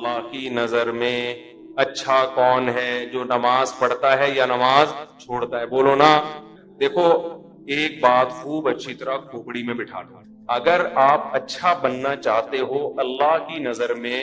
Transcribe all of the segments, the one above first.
اللہ کی نظر میں اچھا کون ہے؟ جو نماز پڑھتا ہے یا نماز چھوڑتا ہے؟ بولو نا. دیکھو ایک بات خوب اچھی طرح کھوپڑی میں بٹھا دو. اگر آپ اچھا بننا چاہتے ہو اللہ کی نظر میں،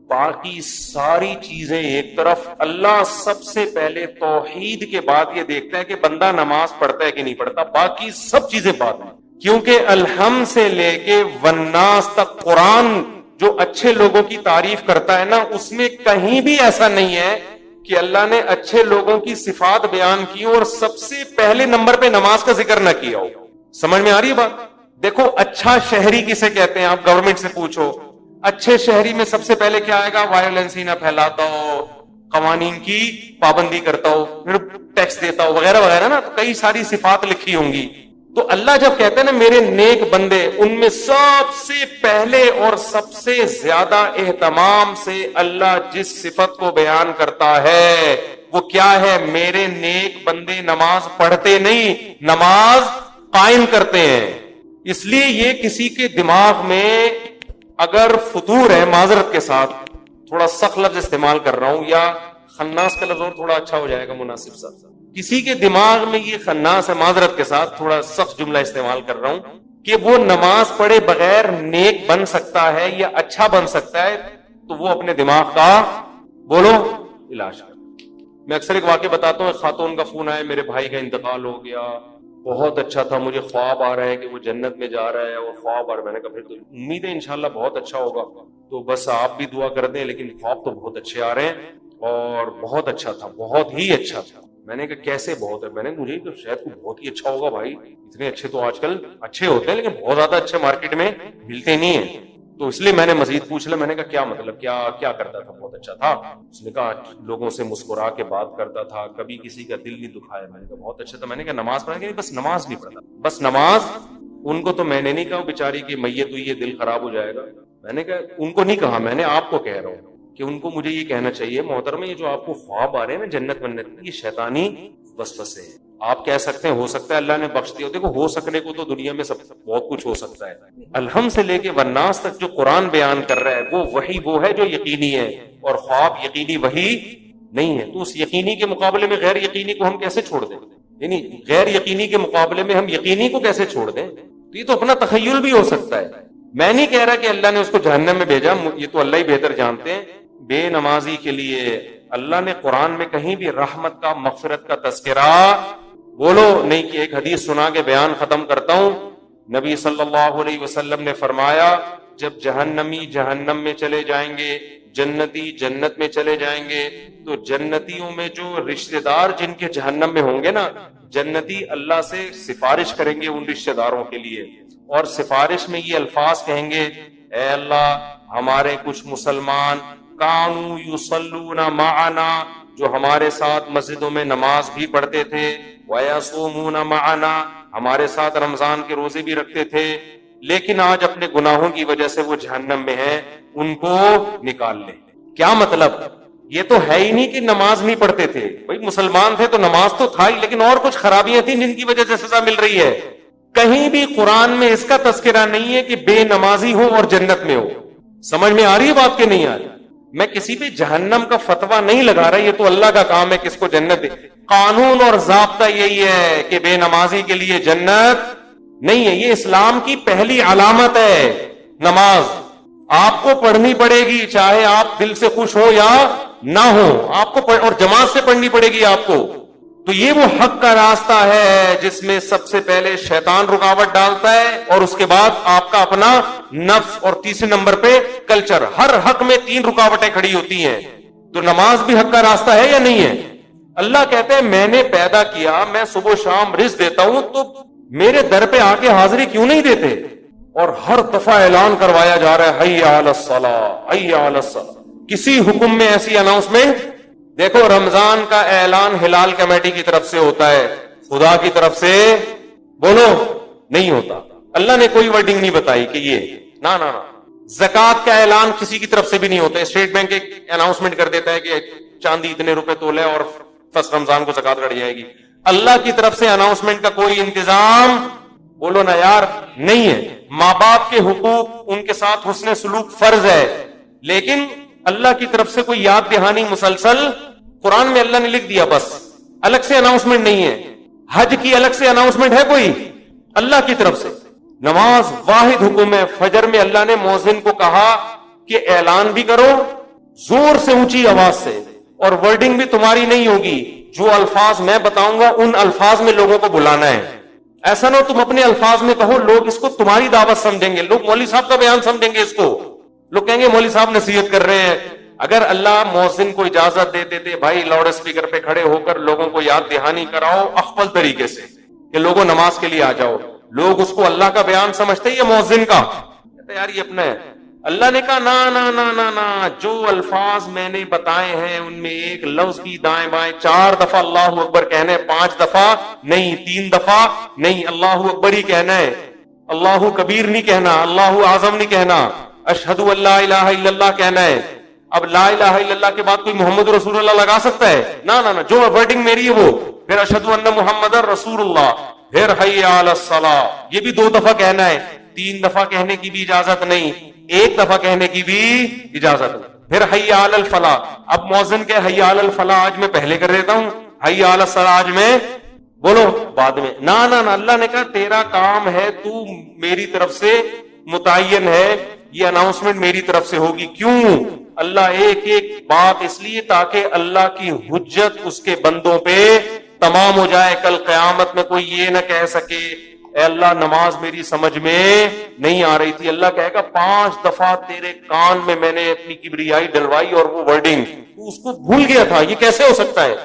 باقی ساری چیزیں ایک طرف، اللہ سب سے پہلے توحید کے بعد یہ دیکھتا ہے کہ بندہ نماز پڑھتا ہے کہ نہیں پڑھتا، باقی سب چیزیں بعد میں. کیونکہ الحمد سے لے کے والناس تک قرآن جو اچھے لوگوں کی تعریف کرتا ہے نا، اس میں کہیں بھی ایسا نہیں ہے کہ اللہ نے اچھے لوگوں کی صفات بیان کی اور سب سے پہلے نمبر پہ نماز کا ذکر نہ کیا ہو. سمجھ میں آ رہی ہے بات؟ دیکھو اچھا شہری کسے کہتے ہیں؟ آپ گورنمنٹ سے پوچھو. اچھے شہری میں سب سے پہلے کیا آئے گا؟ وائلنس ہی نہ پھیلاتا ہو، قوانین کی پابندی کرتا ہو، ٹیکس دیتا ہو، وغیرہ وغیرہ نا. تو کئی ساری صفات لکھی ہوں گی. تو اللہ جب کہتے ہیں نا میرے نیک بندے، ان میں سب سے پہلے اور سب سے زیادہ اہتمام سے اللہ جس صفت کو بیان کرتا ہے وہ کیا ہے؟ میرے نیک بندے نماز پڑھتے نہیں، نماز قائم کرتے ہیں. اس لیے یہ کسی کے دماغ میں اگر فطور ہے، معذرت کے ساتھ تھوڑا سخت لفظ استعمال کر رہا ہوں، یا خناس کا لفظ اور تھوڑا اچھا ہو جائے گا مناسب سا، کسی کے دماغ میں یہ خناس ہے، معذرت کے ساتھ تھوڑا سخت جملہ استعمال کر رہا ہوں، کہ وہ نماز پڑھے بغیر نیک بن سکتا ہے یا اچھا بن سکتا ہے، تو وہ اپنے دماغ کا بولو علاج کر. میں اکثر ایک واقعہ بتاتا ہوں. ایک خاتون کا فون آیا، میرے بھائی کا انتقال ہو گیا، بہت اچھا تھا، مجھے خواب آ رہا ہے کہ وہ جنت میں جا رہا ہے، اور خواب آ رہا ہے. میں نے کہا پھر تو امید ہے انشاءاللہ بہت اچھا ہوگا، تو بس آپ بھی دعا کر دیں، لیکن خواب تو بہت اچھے آ رہے ہیں اور بہت اچھا تھا، بہت ہی اچھا تھا. میں نے کہا کیسے بہت ہے؟ میں نے مجھے تو شاید کو بہت ہی اچھا ہوگا بھائی، اتنے اچھے تو آج کل اچھے ہوتے ہیں لیکن بہت زیادہ اچھے مارکیٹ میں ملتے نہیں ہیں. تو اس لیے میں نے مزید پوچھ لیا. میں نے کہا کیا مطلب، کیا کرتا تھا؟ بہت اچھا تھا. اس نے کہا لوگوں سے مسکرا کے بات کرتا تھا، کبھی کسی کا دل نہیں دکھایا. میں نے کہا بہت اچھا تھا. میں نے کہا نماز پڑھا کہ بس نماز نہیں پڑھتا؟ بس نماز. ان کو تو میں نے نہیں کہا بیچاری کی میت ہوئی ہے دل خراب ہو جائے گا. میں نے کہا ان کو نہیں کہا، میں نے آپ کو کہہ رہا ہوں کہ ان کو مجھے یہ کہنا چاہیے محترم، یہ جو آپ کو خواب آ رہے ہیں نا جنت بننے کے، یہ شیطانی وسوسے ہیں. آپ کہہ سکتے ہیں ہو سکتا ہے اللہ نے بخش دیا. دیکھو ہو سکنے کو تو دنیا میں سب بہت کچھ ہو سکتا ہے. الحمد سے لے کے والناس تک جو قرآن بیان کر رہا ہے وہ وحی وہ ہے جو یقینی ہے، اور خواب یقینی وحی نہیں ہے. تو اس یقینی کے مقابلے میں غیر یقینی کو ہم کیسے چھوڑ دیں؟ یعنی غیر یقینی کے مقابلے میں ہم یقینی کو کیسے چھوڑ دیں؟ تو یہ تو اپنا تخیل بھی ہو سکتا ہے. میں نہیں کہہ رہا کہ اللہ نے اس کو جہنم میں بھیجا، یہ تو اللہ ہی بہتر جانتے ہیں. بے نمازی کے لیے اللہ نے قرآن میں کہیں بھی رحمت کا، مغفرت کا تذکرہ بولو نہیں کہ. ایک حدیث سنا کے بیان ختم کرتا ہوں. نبی صلی اللہ علیہ وسلم نے فرمایا جب جہنمی جہنم میں چلے جائیں گے، جنتی جنت میں چلے جائیں گے، تو جنتیوں میں جو رشتہ دار جن کے جہنم میں ہوں گے نا، جنتی اللہ سے سفارش کریں گے ان رشتہ داروں کے لیے، اور سفارش میں یہ الفاظ کہیں گے، اے اللہ ہمارے کچھ مسلمان کانوا یصلون معنا، جو ہمارے ساتھ مسجدوں میں نماز بھی پڑھتے تھے، ویصومون معنا، ہمارے ساتھ رمضان کے روزے بھی رکھتے تھے، لیکن آج اپنے گناہوں کی وجہ سے وہ جہنم میں ہیں، ان کو نکال لیں. کیا مطلب؟ یہ تو ہے ہی نہیں کہ نماز نہیں پڑھتے تھے، بھائی مسلمان تھے تو نماز تو تھا ہی، لیکن اور کچھ خرابیاں تھیں جن کی وجہ سے سزا مل رہی ہے. کہیں بھی قرآن میں اس کا تذکرہ نہیں ہے کہ بے نمازی ہو اور جنت میں ہو. سمجھ میں آ رہی ہے بات کہ نہیں آ رہی؟ میں کسی پہ جہنم کا فتویٰ نہیں لگا رہا، یہ تو اللہ کا کام ہے کس کو جنت دے. قانون اور ضابطہ یہی ہے کہ بے نمازی کے لیے جنت نہیں ہے. یہ اسلام کی پہلی علامت ہے نماز. آپ کو پڑھنی پڑے گی چاہے آپ دل سے خوش ہو یا نہ ہو، آپ کو اور جماعت سے پڑھنی پڑے گی آپ کو. تو یہ وہ حق کا راستہ ہے جس میں سب سے پہلے شیطان رکاوٹ ڈالتا ہے، اور اس کے بعد آپ کا اپنا نفس، اور تیسرے نمبر پہ کلچر. ہر حق میں 3 رکاوٹیں کھڑی ہوتی ہیں. تو نماز بھی حق کا راستہ ہے یا نہیں ہے؟ اللہ کہتے ہیں میں نے پیدا کیا، میں صبح و شام رزق دیتا ہوں، تو میرے در پہ آ کے حاضری کیوں نہیں دیتے؟ اور ہر دفعہ اعلان کروایا جا رہا ہے حی علی الصلاۃ، حی علی الصلاۃ. کسی حکم میں ایسی اناؤنسمنٹ دیکھو. رمضان کا اعلان ہلال کمیٹی کی طرف سے ہوتا ہے، خدا کی طرف سے بولو نہیں ہوتا. اللہ نے کوئی ورڈنگ نہیں بتائی کہ یہ نہ نہ. زکوٰۃ کا اعلان کسی کی طرف سے بھی نہیں ہوتا. اسٹیٹ بینک ایک اناؤنسمنٹ کر دیتا ہے کہ چاندی اتنے روپے تولے اور فرسٹ رمضان کو زکوٰۃ کٹ جائے گی. اللہ کی طرف سے اناؤنسمنٹ کا کوئی انتظام بولو نا یار نہیں ہے. ماں باپ کے حقوق، ان کے ساتھ حسن سلوک فرض ہے، لیکن اللہ کی طرف سے کوئی یاد دہانی مسلسل قرآن میں اللہ نے لکھ دیا، بس الگ سے اناؤنسمنٹ نہیں ہے. حج کی الگ سے اناؤنسمنٹ ہے کوئی؟ اللہ کی طرف سے. نماز واحد حکم ہے. فجر میں اللہ نے مؤذن کو کہا کہ اعلان بھی کرو زور سے، اونچی آواز سے، اور ورڈنگ بھی تمہاری نہیں ہوگی. جو الفاظ میں بتاؤں گا ان الفاظ میں لوگوں کو بلانا ہے. ایسا نہ ہو تم اپنے الفاظ میں کہو، لوگ اس کو تمہاری دعوت سمجھیں گے، لوگ مولوی صاحب کا بیان سمجھیں گے اس کو، لوگ کہیں گے مولوی صاحب نصیحت کر رہے ہیں. اگر اللہ مؤذن کو اجازت دے دیتے بھائی لاؤڈ اسپیکر پہ کھڑے ہو کر لوگوں کو یاد دہانی کراؤ اخفل طریقے سے کہ لوگوں نماز کے لیے آ جاؤ، لوگ اس کو اللہ کا بیان سمجھتے یا مؤذن کا؟ کہتے یار یہ اپنا ہے. اللہ نے کہا نا نا نا نا نا، جو الفاظ میں نے بتائے ہیں ان میں ایک لفظ بھی دائیں بائیں 4 دفعہ اللہ اکبر کہنا ہے، 5 دفعہ نہیں، 3 دفعہ نہیں، اللہ اکبر ہی کہنا ہے. اللہ کبیر نہیں کہنا، اللہ اعظم نہیں کہنا، اشہد ان لا الہ الا اللہ کہنا ہے. اب لا الہ الا اللہ کے بعد کوئی محمد رسول اللہ لگا سکتا ہے؟ نا نا نا، جو ورڈنگ میری ہے وہ، پھر اشہد ان محمد رسول اللہ، پھر حی علی الصلاۃ، یہ بھی 2 دفعہ کہنا ہے. 3 دفعہ کہنے کی بھی اجازت نہیں، 1 دفعہ کہنے کی بھی اجازت نہیں. پھر حی علی الفلاح. اب مؤذن کہ حی علی الفلاح آج میں پہلے کر دیتا ہوں، حی علی الصلاح آج میں بولو بعد میں. نا نا نا، اللہ نے کہا تیرا کام ہے، تو میری طرف سے متعین ہے، یہ اناؤنسمنٹ میری طرف سے ہوگی. کیوں؟ اللہ ایک ایک بات اس لیے تاکہ اللہ کی حجت اس کے بندوں پہ تمام ہو جائے. کل قیامت میں کوئی یہ نہ کہہ سکے اے اللہ نماز میری سمجھ میں نہیں آ رہی تھی. اللہ کہے گا 5 دفعہ تیرے کان میں نے اپنی کبریائی ڈلوائی اور وہ ورڈنگ تو اس کو بھول گیا تھا. یہ کیسے ہو سکتا ہے؟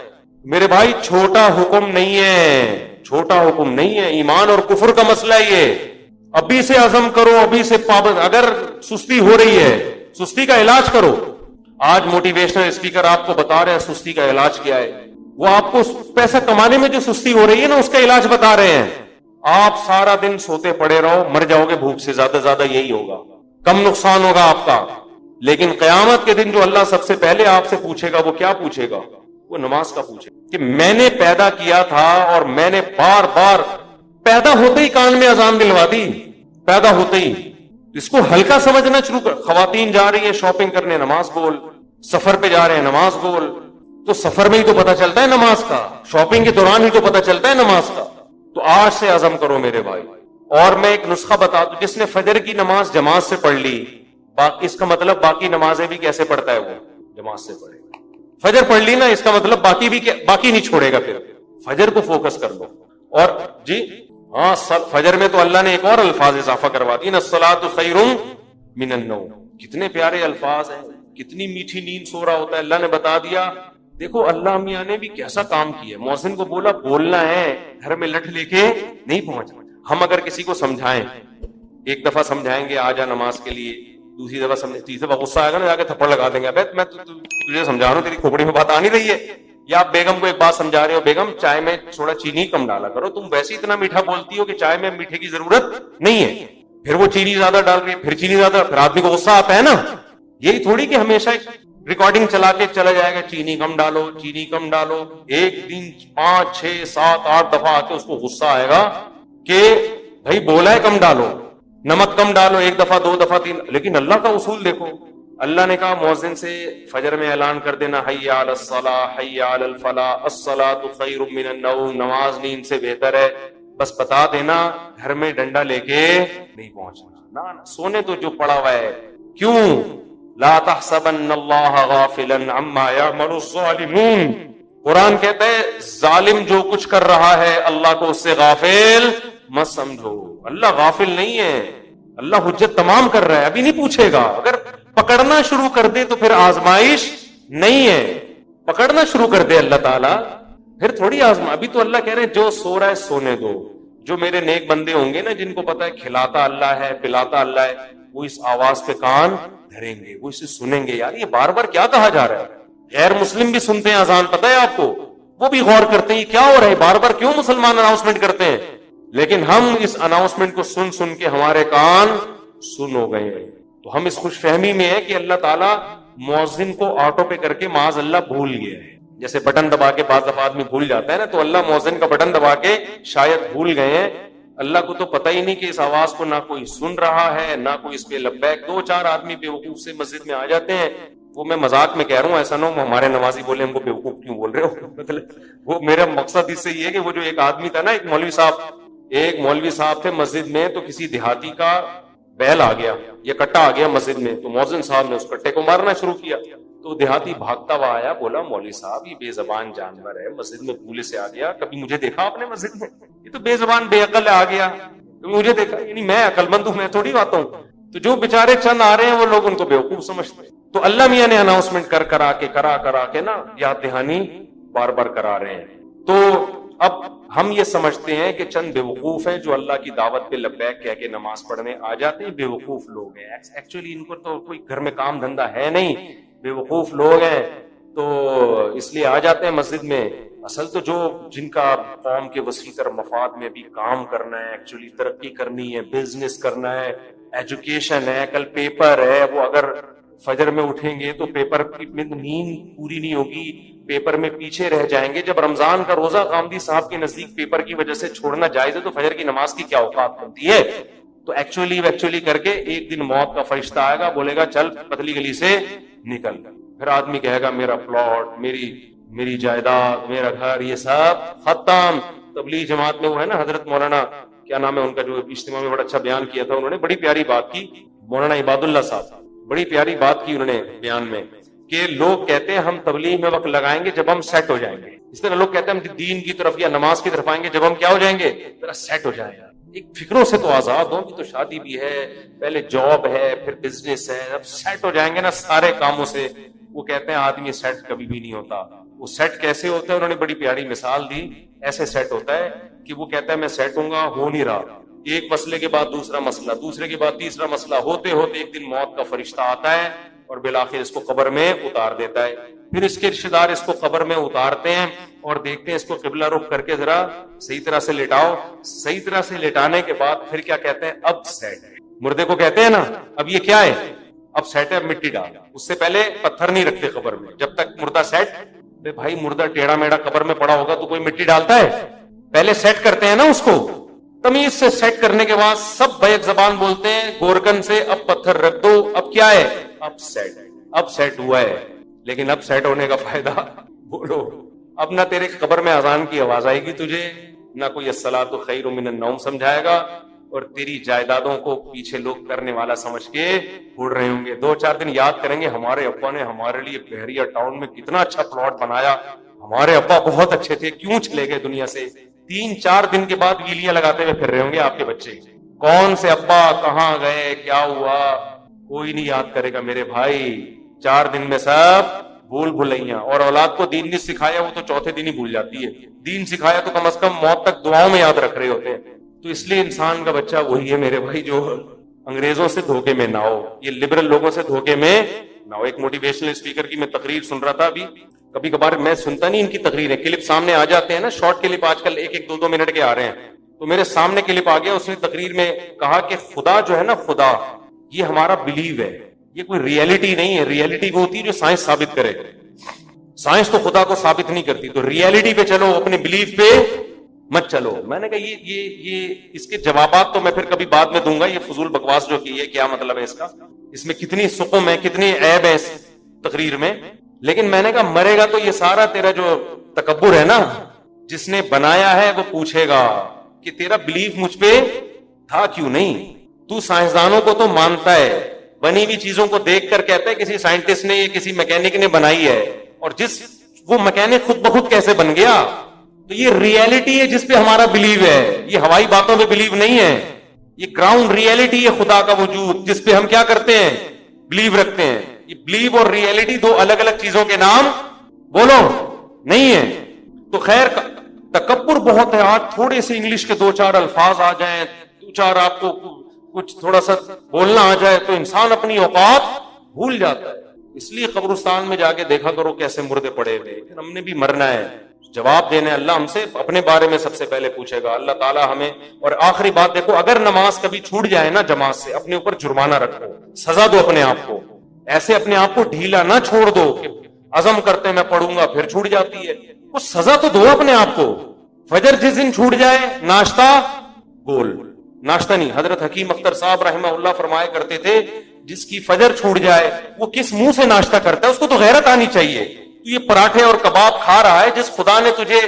میرے بھائی چھوٹا حکم نہیں ہے، چھوٹا حکم نہیں ہے، ایمان اور کفر کا مسئلہ ہے یہ. ابھی سے عزم کرو، ابھی سے پابند. اگر سستی ہو رہی ہے سستی کا علاج کرو. آج موٹیویشنل اسپیکر آپ کو بتا رہے ہیں سستی کا علاج کیا ہے. وہ آپ کو پیسہ کمانے میں جو سستی ہو رہی ہے نا اس کا علاج بتا رہے ہیں. آپ سارا دن سوتے پڑے رہو، مر جاؤ گے بھوک سے، زیادہ زیادہ یہی ہوگا، کم نقصان ہوگا آپ کا. لیکن قیامت کے دن جو اللہ سب سے پہلے آپ سے پوچھے گا وہ کیا پوچھے گا؟ وہ نماز کا پوچھے گا کہ میں نے پیدا کیا تھا اور میں نے بار بار پیدا ہوتے ہی کان میں اذان دلوا دی، پیدا ہوتے ہی. اس کو ہلکا سمجھنا شروع کر. خواتین جا رہی ہیں شاپنگ کرنے، نماز بول. سفر پہ جا رہے ہیں، نماز بول. تو سفر میں ہی تو پتا چلتا ہے نماز کا، شاپنگ کے دوران ہی تو پتا چلتا ہے نماز کا. تو آج سے عزم کرو میرے بھائی. اور میں ایک نسخہ بتا دوں، جس نے فجر کی نماز جماعت سے پڑھ لی، اس کا مطلب باقی نمازیں بھی کیسے پڑھتا ہے؟ وہ جماعت سے پڑھے. فجر پڑھ لی نا، اس کا مطلب باقی بھی باقی نہیں چھوڑے گا. پھر فجر کو فوکس کر لو. اور جی ہاں، فجر میں تو اللہ نے ایک اور الفاظ اضافہ کروا دی نا، الصلاۃ خیر من النوم. کتنے پیارے الفاظ ہیں، کتنی میٹھی نیند سو رہا ہوتا ہے. اللہ نے بتا دیا. دیکھو اللہ میاں نے بھی کیسا کام کیا. مؤذن کو بولا بولنا ہے، گھر میں لٹھ لے کے نہیں پہنچنا. ہم اگر کسی کو سمجھائیں، ایک دفعہ سمجھائیں گے آ جا نماز کے لیے، دوسری دفعہ تیسری دفعہ غصہ آئے گا نا، جا کے تھپڑ لگا دیں گے. ابے میں تجھے سمجھا رہا ہوں، تیری کھوپڑی میں بات آ نہیں رہی ہے. یا آپ بیگم کو ایک بات سمجھا رہے ہو، بیگم چائے میں تھوڑا چینی کم ڈالا کرو، تم ویسے اتنا میٹھا بولتی ہو کہ چائے میں میٹھے کی ضرورت نہیں ہے. پھر وہ چینی زیادہ ڈال رہی ہے، پھر چینی زیادہ، پھر آدمی کو غصہ آتا ہے نا. یہی تھوڑی کہ ہمیشہ ریکارڈنگ چلا کے چلا جائے گا چینی کم ڈالو، چینی کم ڈالو. ایک دن 5 6 7 8 دفعہ آ کے اس کو غصہ آئے گا کہ بھائی بولا ہے کم ڈالو، نمک کم ڈالو. 1 دفعہ 2 دفعہ 3. لیکن اللہ کا اصول دیکھو. اللہ نے کہا مؤذن سے فجر میں اعلان کر دینا، حی علی الصلاۃ حی علی الفلاح الصلاۃ خیر من النوم. نماز نیند سے بہتر ہے. بس بتا دینا، گھر میں ڈنڈا لے کے نہیں پہنچنا. نہ سونے تو جو پڑا ہوا ہے. کیوں؟ لا تحسبن اللہ غافلا عما یعمل الظالمون. قرآن کہتا ہے ظالم جو کچھ کر رہا ہے اللہ کو اس سے غافل مت سمجھو. اللہ غافل نہیں ہے، اللہ حجت تمام کر رہا ہے، ابھی نہیں پوچھے گا. اگر پکڑنا شروع کر دے تو پھر آزمائش نہیں ہے. پکڑنا شروع کر دے اللہ تعالیٰ پھر تھوڑی ابھی تو اللہ کہہ رہے ہیں جو سو رہا ہے سونے دو. جو میرے نیک بندے ہوں گے نا، جن کو پتا ہے کھلاتا اللہ ہے پلاتا اللہ ہے، وہ اس آواز پہ کان دھریں گے، وہ اسے سنیں گے. یار یہ بار بار کیا کہا جا رہا ہے؟ غیر مسلم بھی سنتے ہیں اذان، پتہ ہے آپ کو، وہ بھی غور کرتے ہیں کیا ہو رہا ہے، بار بار کیوں مسلمان اناؤنسمنٹ کرتے ہیں. لیکن ہم اس اناؤنسمنٹ کو سن سن کے ہمارے کان سن ہو گئے ہیں. تو ہم اس خوش فہمی میں ہے کہ اللہ تعالیٰ مؤذن کو آٹو پہ کر کے معاذ اللہ بھول گیا ہے. جیسے بٹن دبا کے بعض دفعہ آدمی بھول جاتا ہے نا، تو اللہ مؤذن کا بٹن دبا کے شاید بھول گئے ہیں. اللہ کو تو پتہ ہی نہیں کہ اس آواز کو نہ کوئی سن رہا ہے نہ کوئی اس پہ لبیک. 2 4 آدمی بے وقوف سے مسجد میں آ جاتے ہیں، وہ میں مذاق میں کہہ رہا ہوں، ایسا نہ ہو ہمارے نمازی بولے ہم کو بیوقوف کیوں بول رہے ہو، مطلب وہ میرا مقصد اس سے یہ ہے کہ وہ جو ایک آدمی تھا نا، ایک مولوی صاحب تھے مسجد میں، تو کسی دیہاتی کا بیل آ گیا یا کٹا آ گیا مسجد میں، تو مؤذن صاحب نے اس کٹے کو مارنا شروع کیا، تو دیہاتی بھاگتا ہوا آیا، بولا مولوی صاحب یہ بے زبان جانور ہے، مسجد میں بھولے سے آ گیا، کبھی مجھے دیکھا آپ نے مسجد میں؟ یہ تو بے زبان بے عقل آ گیا، کبھی مجھے دیکھا؟ یعنی میں عقل مند ہوں، میں تھوڑی آتا ہوں۔ تو جو بےچارے چند آ رہے ہیں وہ لوگ ان کو بیوقوف سمجھتے ہیں۔ تو اللہ میاں نے اناؤنسمنٹ کرا کے نا یاد دہانی بار بار کرا رہے ہیں۔ تو اب ہم یہ سمجھتے ہیں کہ چند بیوقوف ہیں جو اللہ کی دعوت پہ لبیک کہہ کے نماز پڑھنے آ جاتے ہیں، بیوقوف لوگ ہیں، ایکچولی ان کو تو کوئی گھر میں کام دھندا ہے نہیں، بیوقوف لوگ ہیں، تو اس لیے آ جاتے ہیں مسجد میں۔ اصل تو جو جن کا قوم کے وسیع تر مفاد میں بھی کام کرنا ہے، ایکچولی ترقی کرنی ہے، بزنس کرنا ہے، ایجوکیشن ہے، کل پیپر ہے، وہ اگر فجر میں اٹھیں گے تو پیپر میں نیند پوری نہیں ہوگی، پیپر میں پیچھے رہ جائیں گے۔ جب رمضان کا روزہ غامدی صاحب کے نزدیک پیپر کی وجہ سے چھوڑنا جائز ہے تو فجر کی نماز کی کیا اوقات بنتی ہے؟ تو ایکچولی کر کے ایک دن موت کا فرشتہ آئے گا، بولے گا چل پتلی گلی سے نکل، پھر آدمی کہے گا میرا پلاٹ، میری جائیداد، میرا گھر، یہ سب ختم۔ تبلیغ جماعت میں وہ ہے نا حضرت مولانا کیا نام ہے ان کا، جو اجتماع میں بڑا اچھا بیان کیا تھا، انہوں نے بڑی پیاری بات کی، مولانا عباد اللہ صاحب، بڑی پیاری بات کی انہوں نے بیان میں، کہ لوگ کہتے ہیں ہم تبلیغ میں وقت لگائیں گے جب ہم سیٹ ہو جائیں گے، اس طرح لوگ کہتے ہیں ہم دین کی طرف یا نماز کی طرف آئیں گے جب ہم کیا ہو جائیں گے، ذرا سیٹ ہو جائیں گے۔ ایک فکروں سے تو آزاد ہوں، کہ تو شادی بھی ہے، پہلے جاب ہے، پھر بزنس ہے، اب سیٹ ہو جائیں گے نا سارے کاموں سے۔ وہ کہتے ہیں آدمی سیٹ کبھی بھی نہیں ہوتا۔ وہ سیٹ کیسے ہوتا ہے؟ انہوں نے بڑی پیاری مثال دی، ایسے سیٹ ہوتا ہے کہ وہ کہتا ہے میں سیٹ ہوں گا، ہو نہیں رہا، ایک مسئلے کے بعد دوسرا مسئلہ، دوسرے کے بعد تیسرا مسئلہ، ہوتے ہوتے ایک دن موت کا فرشتہ آتا ہے اور بالآخر اس کو قبر میں اتار دیتا ہے۔ پھر اس کے رشتے دار اس کو قبر میں اتارتے ہیں اور دیکھتے ہیں اس کو قبلہ رخ کر کے ذرا صحیح طرح سے لٹاؤ، صحیح طرح سے لٹانے کے بعد پھر کیا کہتے ہیں؟ اب سیٹ ہے۔ مردے کو کہتے ہیں نا اب یہ کیا ہے؟ اب سیٹ ہے، اب مٹی ڈال۔ اس سے پہلے پتھر نہیں رکھتے قبر میں جب تک مردہ سیٹ۔ بھائی مردہ ٹیڑھا میڑا قبر میں پڑا ہوگا تو کوئی مٹی ڈالتا ہے؟ پہلے سیٹ کرتے ہیں نا اس کو، تمیز سے سیٹ کرنے کے بعد سب بیک زبان بولتے ہیں گورکن سے اب پتھر رکھ دو، اب کیا ہے؟ اب سیٹ ہوا ہے۔ لیکن اب سیٹ ہونے کا فائدہ بولو، اب نہ تیرے قبر میں اذان کی آواز آئے گی تجھے، نہ کوئی الصلاۃ خیر من النوم سمجھائے گا، اور تیری جائیدادوں کو پیچھے لوگ کرنے والا سمجھ کے اڑ رہے ہوں گے۔ 2-4 دن یاد کریں گے ہمارے ابا نے ہمارے لیے بحریہ ٹاؤن میں کتنا اچھا پلاٹ بنایا، ہمارے ابا بہت اچھے تھے، کیوں چلے گئے دنیا سے؟ 3-4 دن کے بعد ویلیاں لگاتے ہوئے پھر رہے ہوں گے آپ کے بچے، کون سے ابا کہاں گئے کیا ہوا کوئی نہیں یاد کرے گا میرے بھائی۔ 4 دن میں سب بھول بھلائیاں، اور اولاد کو دین نہیں سکھایا وہ تو چوتھے دن ہی بھول جاتی ہے، دین سکھایا تو کم از کم موت تک دعاؤں میں یاد رکھ رہے ہوتے ہیں۔ تو اس لیے انسان کا بچہ وہی ہے میرے بھائی جو انگریزوں سے دھوکے میں نہ ہو، یہ لبرل لوگوں سے دھوکے میں نہ ہو۔ ایک موٹیویشنل اسپیکر کی میں تقریر سن رہا تھا ابھی، کبھی کبھار میں سنتا نہیں ان کی تقریریں، کلپ سامنے آ جاتے ہیں نا، شارٹ کلپ آج کل 1-2 منٹ کے آ رہے ہیں، تو میرے سامنے کلپ آ گیا، اس نے تقریر میں کہا کہ خدا جو ہے نا، خدا یہ ہمارا بلیو ہے، یہ کوئی ریئلٹی نہیں ہے، ریئلٹی وہ ہوتی ہے جو سائنس ثابت کرے، سائنس تو خدا کو ثابت نہیں کرتی، تو ریئلٹی پہ چلو، اپنے بلیف پہ مت چلو۔ میں نے کہا یہ اس کے جوابات تو میں پھر کبھی بعد میں دوں گا، یہ فضول بکواس جو کی ہے کیا مطلب ہے اس کا، اس میں کتنی سقم ہے، کتنی عیب ہے اس تقریر میں۔ لیکن میں نے کہا مرے گا تو یہ سارا تیرا جو تکبر ہے نا، جس نے بنایا ہے وہ پوچھے گا کہ تیرا بلیف مجھ پہ تھا کیوں نہیں؟ تو سائنسدانوں کو تو مانتا ہے، بنی ہوئی چیزوں کو دیکھ کر کہتا ہے کسی سائنٹسٹ نے یا کسی میکینک نے بنائی ہے، اور وہ میکینک خود بخود کیسے بن گیا؟ تو یہ ریئلٹی ہے جس پہ ہمارا بلیو ہے، یہ ہوائی باتوں پہ بلیو نہیں ہے، یہ گراؤنڈ ریئلٹی ہے خدا کا وجود، جس پہ ہم کیا کرتے ہیں؟ بلیو رکھتے ہیں۔ یہ بلیو اور ریئلٹی 2 الگ الگ چیزوں کے نام بولو نہیں ہے۔ تو خیر تکبر بہت ہے، آج تھوڑے سے انگلش کے 2-4 الفاظ آ جائیں، 2-4 آپ کو کچھ تھوڑا سا بولنا آ جائے تو انسان اپنی اوقات بھول جاتا ہے۔ اس لیے قبرستان میں جا کے دیکھا کرو کیسے مردے پڑے ہوئے، ہم نے بھی مرنا ہے، جواب دینے اللہ ہم سے اپنے بارے میں سب سے پہلے پوچھے گا اللہ تعالیٰ ہمیں۔ اور آخری بات دیکھو، اگر نماز کبھی چھوٹ جائے نا جماعت سے، اپنے اوپر جرمانہ رکھو، سزا دو اپنے آپ کو، ایسے اپنے آپ کو ڈھیلا نہ چھوڑ دو کہ عزم کرتے میں پڑھوں گا پھر چھوٹ جاتی ہے، وہ سزا تو دو اپنے آپ کو۔ فجر جس دن چھوٹ جائے ناشتہ گول، ناشتہ نہیں، حضرت حکیم اختر صاحب رحمہ اللہ فرمایا کرتے تھے جس کی فجر چھوٹ جائے وہ کس منہ سے ناشتہ کرتا ہے؟ اس کو تو غیرت آنی چاہیے. تو یہ پراٹھے اور کباب کھا رہا ہے، جس خدا نے تجھے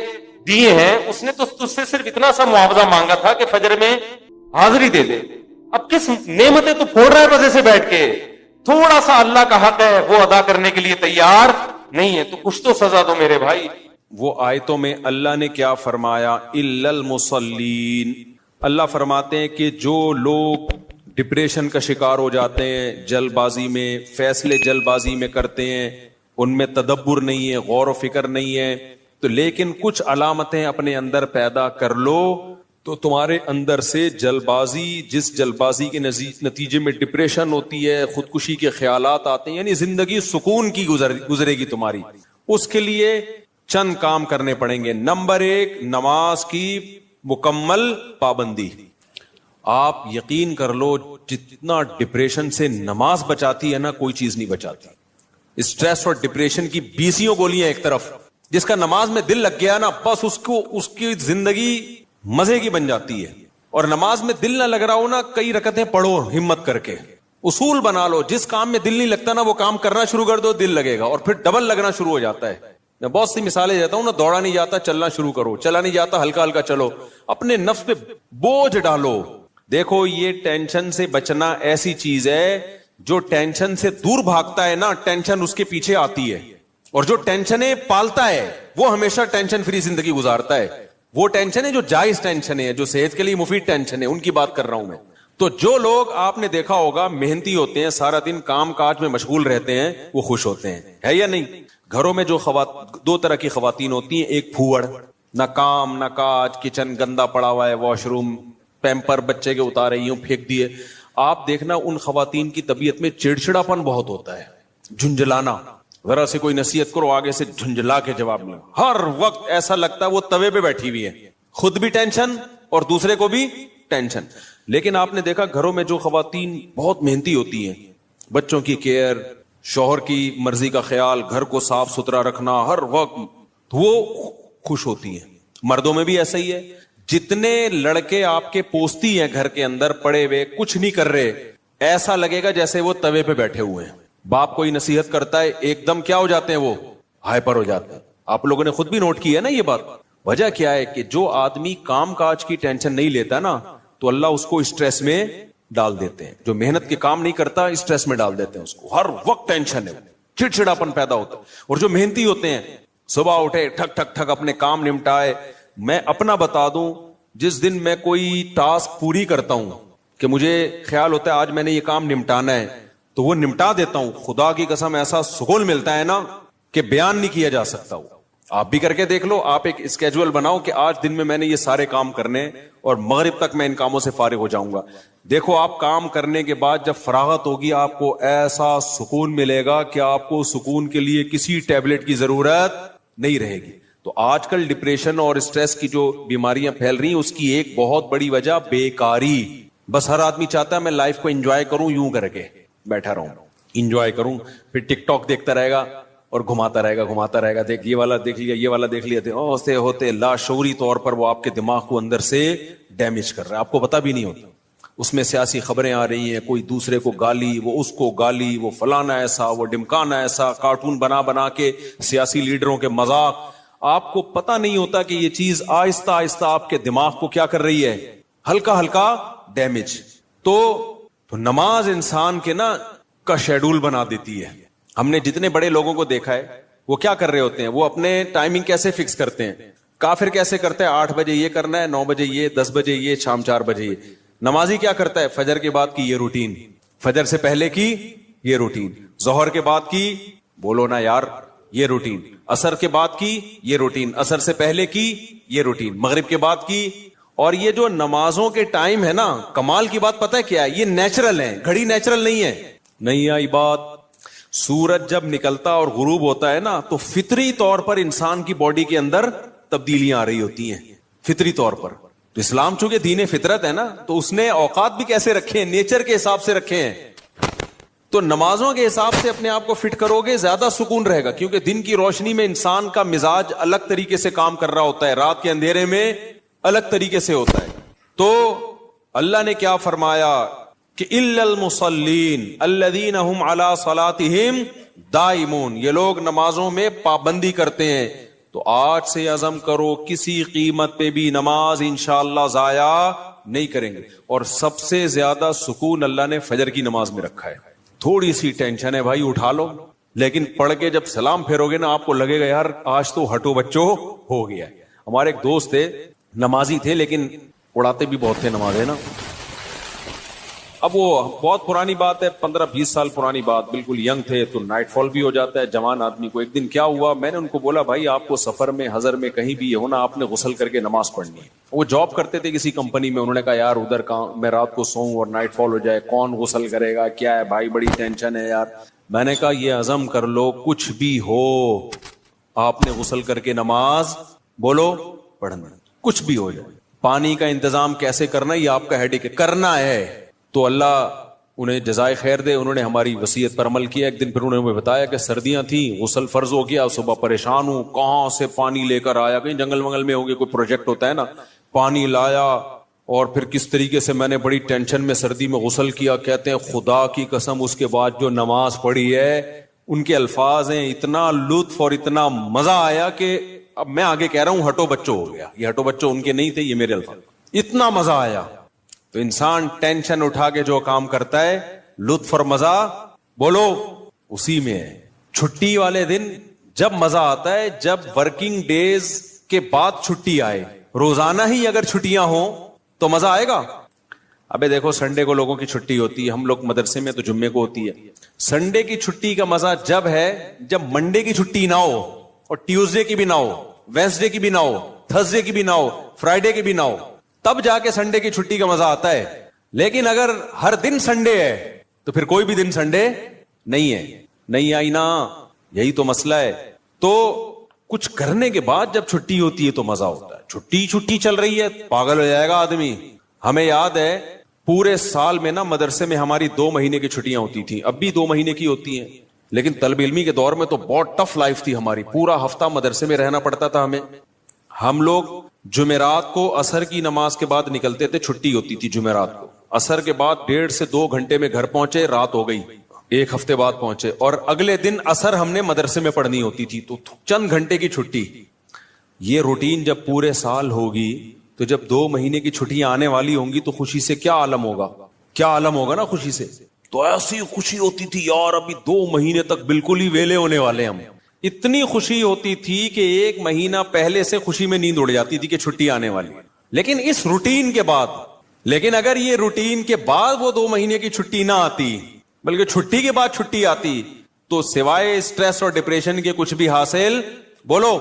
دیے ہیں اس نے تو تجھ سے صرف اتنا سا معاوضہ مانگا تھا کہ فجر میں حاضری دے دے. اب کس نعمتیں تو پھوڑ رہا ہے مزے سے بیٹھ کے. تھوڑا سا اللہ کا حق ہے وہ ادا کرنے کے لیے تیار نہیں ہے، تو کچھ تو سزا دو میرے بھائی. وہ آیتوں میں اللہ نے کیا فرمایا؟ الا المصلین. اللہ فرماتے ہیں کہ جو لوگ ڈپریشن کا شکار ہو جاتے ہیں، جلد بازی میں فیصلے جلد بازی میں کرتے ہیں، ان میں تدبر نہیں ہے، غور و فکر نہیں ہے، تو لیکن کچھ علامتیں اپنے اندر پیدا کر لو تو تمہارے اندر سے جلد بازی، جس جلد بازی کے نتیجے میں ڈپریشن ہوتی ہے، خودکشی کے خیالات آتے ہیں، یعنی زندگی سکون کی گزرے گی تمہاری. اس کے لیے چند کام کرنے پڑیں گے. نمبر 1، نماز کی مکمل پابندی. آپ یقین کر لو جتنا ڈپریشن سے نماز بچاتی ہے نا، کوئی چیز نہیں بچاتی. اسٹریس اور ڈپریشن کی 20 گولیاں ایک طرف، جس کا نماز میں دل لگ گیا نا، بس اس کی زندگی مزے کی بن جاتی ہے. اور نماز میں دل نہ لگ رہا ہو نا، کئی رکعتیں پڑھو ہمت کر کے. اصول بنا لو، جس کام میں دل نہیں لگتا نا وہ کام کرنا شروع کر دو، دل لگے گا، اور پھر ڈبل لگنا شروع ہو جاتا ہے. میں بہت سی مثالیں دیتا ہوں نا. دوڑا نہیں جاتا چلنا شروع کرو، چلا نہیں جاتا ہلکا ہلکا چلو، اپنے نفس پہ بوجھ ڈالو. دیکھو یہ ٹینشن سے بچنا ایسی چیز ہے، جو ٹینشن سے دور بھاگتا ہے نا، ٹینشن اس کے پیچھے آتی ہے. اور جو ٹینشنیں پالتا ہے وہ ہمیشہ ٹینشن فری زندگی گزارتا ہے. وہ ٹینشن ہے جو جائز ٹینشن ہے، جو صحت کے لیے مفید ٹینشن ہے، ان کی بات کر رہا ہوں میں. تو جو لوگ آپ نے دیکھا ہوگا محنتی ہوتے ہیں، سارا دن کام کاج میں مشغول رہتے ہیں، وہ خوش ہوتے ہیں، ہے یا نہیں؟ گھروں میں جو دو طرح کی خواتین ہوتی ہیں، ایک پھوڑ، نہ کام نہ کاج، کچن گندا پڑا ہوا ہے، واش روم پیمپر بچے کے اتارے یوں پھینک دیے. آپ دیکھنا ان خواتین کی طبیعت میں چڑچڑاپن بہت ہوتا ہے، جھنجھلانا. ذرا سے کوئی نصیحت کرو آگے سے جھنجھلا کے جواب میں، ہر وقت ایسا لگتا ہے وہ توے پہ بیٹھی ہوئی ہے، خود بھی ٹینشن اور دوسرے کو بھی ٹینشن. لیکن آپ نے دیکھا گھروں میں جو خواتین بہت محنتی ہوتی ہیں، بچوں کی کیئر، شوہر کی مرضی کا خیال، گھر کو صاف ستھرا رکھنا ہر وقت، وہ خوش ہوتی ہیں. مردوں میں بھی ایسا ہی ہے. جتنے لڑکے آپ کے پوستی ہیں گھر کے اندر پڑے ہوئے کچھ نہیں کر رہے، ایسا لگے گا جیسے وہ توے پہ بیٹھے ہوئے ہیں. باپ کوئی نصیحت کرتا ہے ایک دم کیا ہو جاتے ہیں، وہ ہائپر ہو جاتے ہیں. آپ لوگوں نے خود بھی نوٹ کیا ہے نا یہ بات. وجہ کیا ہے کہ جو آدمی کام کاج کی ٹینشن نہیں لیتا نا، تو اللہ اس کو اسٹریس میں ڈال دیتے ہیں. جو محنت کے کام نہیں کرتا اسٹریس میں ڈال دیتے ہیں اس کو، ہر وقت ٹینشن ہے، چڑچڑاپن پیدا ہوتا ہے. اور جو محنتی ہوتے ہیں صبح اٹھے ٹھک ٹھک ٹھک اپنے کام نمٹائے. میں اپنا بتا دوں، جس دن میں کوئی ٹاسک پوری کرتا ہوں کہ مجھے خیال ہوتا ہے آج میں نے یہ کام نمٹانا ہے، تو وہ نمٹا دیتا ہوں. خدا کی قسم ایسا سکون ملتا ہے نا کہ بیان نہیں کیا جا سکتا. آپ بھی کر کے دیکھ لو. آپ ایک اسکیجول بناؤ کہ آج دن میں نے یہ سارے کام کرنے اور مغرب تک میں ان کاموں سے فارغ ہو جاؤں گا. دیکھو آپ کام کرنے کے بعد جب فراغت ہوگی آپ کو ایسا سکون ملے گا کہ آپ کو سکون کے لیے کسی ٹیبلٹ کی ضرورت نہیں رہے گی. تو آج کل ڈپریشن اور اسٹریس کی جو بیماریاں پھیل رہی ہیں اس کی ایک بہت بڑی وجہ بیکاری. بس ہر آدمی چاہتا ہے میں لائف کو انجوائے کروں، یوں کر کے بیٹھا رہوں، انجوائے کروں، پھر ٹک ٹاک دیکھتا رہے گا اور گھماتا رہے گا، دیکھ یہ والا دیکھ لیا، یہ والا دیکھ لیا. ہوتے ہوتے لاشعوری طور پر وہ آپ کے دماغ کو اندر سے ڈیمیج کر رہا ہے، آپ کو پتہ بھی نہیں ہوتا. اس میں سیاسی خبریں آ رہی ہیں، کوئی دوسرے کو گالی، وہ اس کو گالی، وہ فلانا ایسا، وہ ڈمکانا ایسا، کارٹون بنا کے سیاسی لیڈروں کے مذاق. آپ کو پتہ نہیں ہوتا کہ یہ چیز آہستہ آہستہ آپ کے دماغ کو کیا کر رہی ہے، ہلکا ہلکا ڈیمیج. تو نماز انسان کے نا کا شیڈول بنا دیتی ہے. ہم نے جتنے بڑے لوگوں کو دیکھا ہے وہ کیا کر رہے ہوتے ہیں، وہ اپنے ٹائمنگ کیسے فکس کرتے ہیں. کافر کیسے کرتے ہیں، 8 بجے یہ کرنا ہے، 9 بجے یہ، 10 بجے یہ، شام 4 بجے یہ. نمازی کیا کرتا ہے، فجر کے بعد کی یہ روٹین، فجر سے پہلے کی یہ روٹین، ظہر کے بعد کی، بولو نا یار، یہ روٹین، عصر کے بعد کی یہ روٹین، عصر سے پہلے کی یہ روٹین، مغرب کے بعد کی. اور یہ جو نمازوں کے ٹائم ہے نا، کمال کی بات پتہ ہے کیا ہے، یہ نیچرل ہے، گھڑی نیچرل نہیں ہے. نہیں آئی بات. سورج جب نکلتا اور غروب ہوتا ہے نا، تو فطری طور پر انسان کی باڈی کے اندر تبدیلیاں آ رہی ہوتی ہیں، فطری طور پر. تو اسلام چونکہ دین فطرت ہے نا، تو اس نے اوقات بھی کیسے رکھے ہیں، نیچر کے حساب سے رکھے ہیں. تو نمازوں کے حساب سے اپنے آپ کو فٹ کرو گے زیادہ سکون رہے گا، کیونکہ دن کی روشنی میں انسان کا مزاج الگ طریقے سے کام کر رہا ہوتا ہے، رات کے اندھیرے میں الگ طریقے سے ہوتا ہے. تو اللہ نے کیا فرمایا، کہ الا المصلین الذین هم علی صلاتهم دائمون، یہ لوگ نمازوں میں پابندی کرتے ہیں. تو آج سے عزم کرو کسی قیمت پہ بھی نماز انشاءاللہ ضائع نہیں کریں گے. اور سب سے زیادہ سکون اللہ نے فجر کی نماز میں رکھا ہے. تھوڑی سی ٹینشن ہے بھائی اٹھا لو، لیکن پڑھ کے جب سلام پھیرو گے نا آپ کو لگے گا یار آج تو ہٹو بچو ہو گیا. ہمارے ایک دوست تھے نمازی تھے لیکن اڑاتے بھی بہت تھے نماز ہے نا. اب وہ بہت پرانی بات ہے، 15-20 سال پرانی بات، بالکل ینگ تھے تو نائٹ فال بھی ہو جاتا ہے جوان آدمی کو. ایک دن کیا ہوا، میں نے ان کو بولا بھائی آپ کو سفر میں حضر میں کہیں بھی ہونا آپ نے غسل کر کے نماز پڑھنی ہے. وہ جاب کرتے تھے کسی کمپنی میں، انہوں نے کہا یار ادھر میں رات کو سوؤں اور نائٹ فال ہو جائے کون غسل کرے گا، کیا ہے بھائی بڑی ٹینشن ہے یار. میں نے کہا یہ عزم کر لو کچھ بھی ہو آپ نے غسل کر کے نماز بولو پڑھنا، کچھ بھی ہو جائے. پانی کا انتظام کیسے کرنا یہ آپ کا ہیڈک ہے، کرنا ہے. تو اللہ انہیں جزائے خیر دے، انہوں نے ہماری وصیت پر عمل کیا. ایک دن پھر انہوں نے بتایا کہ سردیاں تھیں غسل فرض ہو گیا، صبح پریشان ہوں کہاں سے پانی لے کر آیا، کہیں جنگل منگل میں ہو گیا کوئی پروجیکٹ ہوتا ہے نا، پانی لایا اور پھر کس طریقے سے میں نے بڑی ٹینشن میں سردی میں غسل کیا. کہتے ہیں خدا کی قسم اس کے بعد جو نماز پڑھی ہے ان کے الفاظ ہیں اتنا لطف اور اتنا مزہ آیا کہ اب میں آگے کہہ رہا ہوں ہٹو بچو ہو گیا. یہ ہٹو بچو ان کے نہیں تھے، یہ میرے الفاظ. اتنا مزہ آیا. تو انسان ٹینشن اٹھا کے جو کام کرتا ہے لطف اور مزہ بولو اسی میں ہے. چھٹی والے دن جب مزہ آتا ہے جب ورکنگ ڈیز کے بعد چھٹی آئے. روزانہ ہی اگر چھٹیاں ہوں تو مزہ آئے گا. ابے دیکھو سنڈے کو لوگوں کی چھٹی ہوتی ہے، ہم لوگ مدرسے میں تو جمعے کو ہوتی ہے. سنڈے کی چھٹی کا مزہ جب ہے جب منڈے کی چھٹی نہ ہو اور ٹیوزڈے کی بھی نہ ہو، وینسڈے کی بھی نہ ہو، تھرسڈے کی بھی نہ ہو، فرائیڈے کی بھی نہ ہو، تب جا کے سنڈے کی چھٹی کا مزہ آتا ہے. لیکن اگر ہر دن سنڈے ہے تو پھر کوئی بھی دن سنڈے نہیں ہے. نہیں آئی نا، یہی تو مسئلہ ہے. تو کچھ کرنے کے بعد جب چھٹی ہوتی ہے تو مزہ ہوتا ہے. چھٹی چل رہی ہے پاگل ہو جائے گا آدمی. ہمیں یاد ہے پورے سال میں نا مدرسے میں ہماری 2 مہینے کی چھٹیاں ہوتی تھیں، اب بھی 2 مہینے کی ہوتی ہیں. لیکن طلب علمی کے دور میں تو بہت ٹف لائف تھی ہماری، پورا ہفتہ مدرسے میں رہنا پڑتا تھا ہمیں. ہم لوگ جمعرات کو عصر کی نماز کے بعد نکلتے تھے، چھٹی ہوتی تھی جمعرات کو. عصر کے بعد 1.5 سے 2 گھنٹے میں گھر پہنچے، رات ہو گئی. 1 ہفتے بعد پہنچے اور اگلے دن عصر ہم نے مدرسے میں پڑھنی ہوتی تھی، تو چند گھنٹے کی چھٹی. یہ روٹین جب پورے سال ہوگی تو جب 2 مہینے کی چھٹیاں آنے والی ہوں گی تو خوشی سے کیا عالم ہوگا، کیا عالم ہوگا نا خوشی سے. تو ایسی خوشی ہوتی تھی یار ابھی 2 مہینے تک بالکل ہی ویلے ہونے والے ہم. اتنی خوشی ہوتی تھی کہ 1 مہینہ پہلے سے خوشی میں نیند اڑ جاتی تھی کہ چھٹی آنے والی. لیکن اس روٹین کے بعد، لیکن اگر یہ روٹین کے بعد وہ 2 مہینے کی چھٹی نہ آتی بلکہ چھٹی کے بعد چھٹی آتی تو سوائے اسٹریس اور ڈپریشن کے کچھ بھی حاصل بولو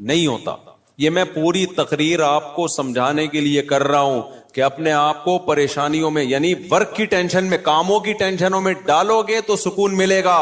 نہیں ہوتا. یہ میں پوری تقریر آپ کو سمجھانے کے لیے کر رہا ہوں کہ اپنے آپ کو پریشانیوں میں یعنی ورک کی ٹینشن میں، کاموں کی ٹینشنوں میں ڈالو گے تو سکون ملے گا.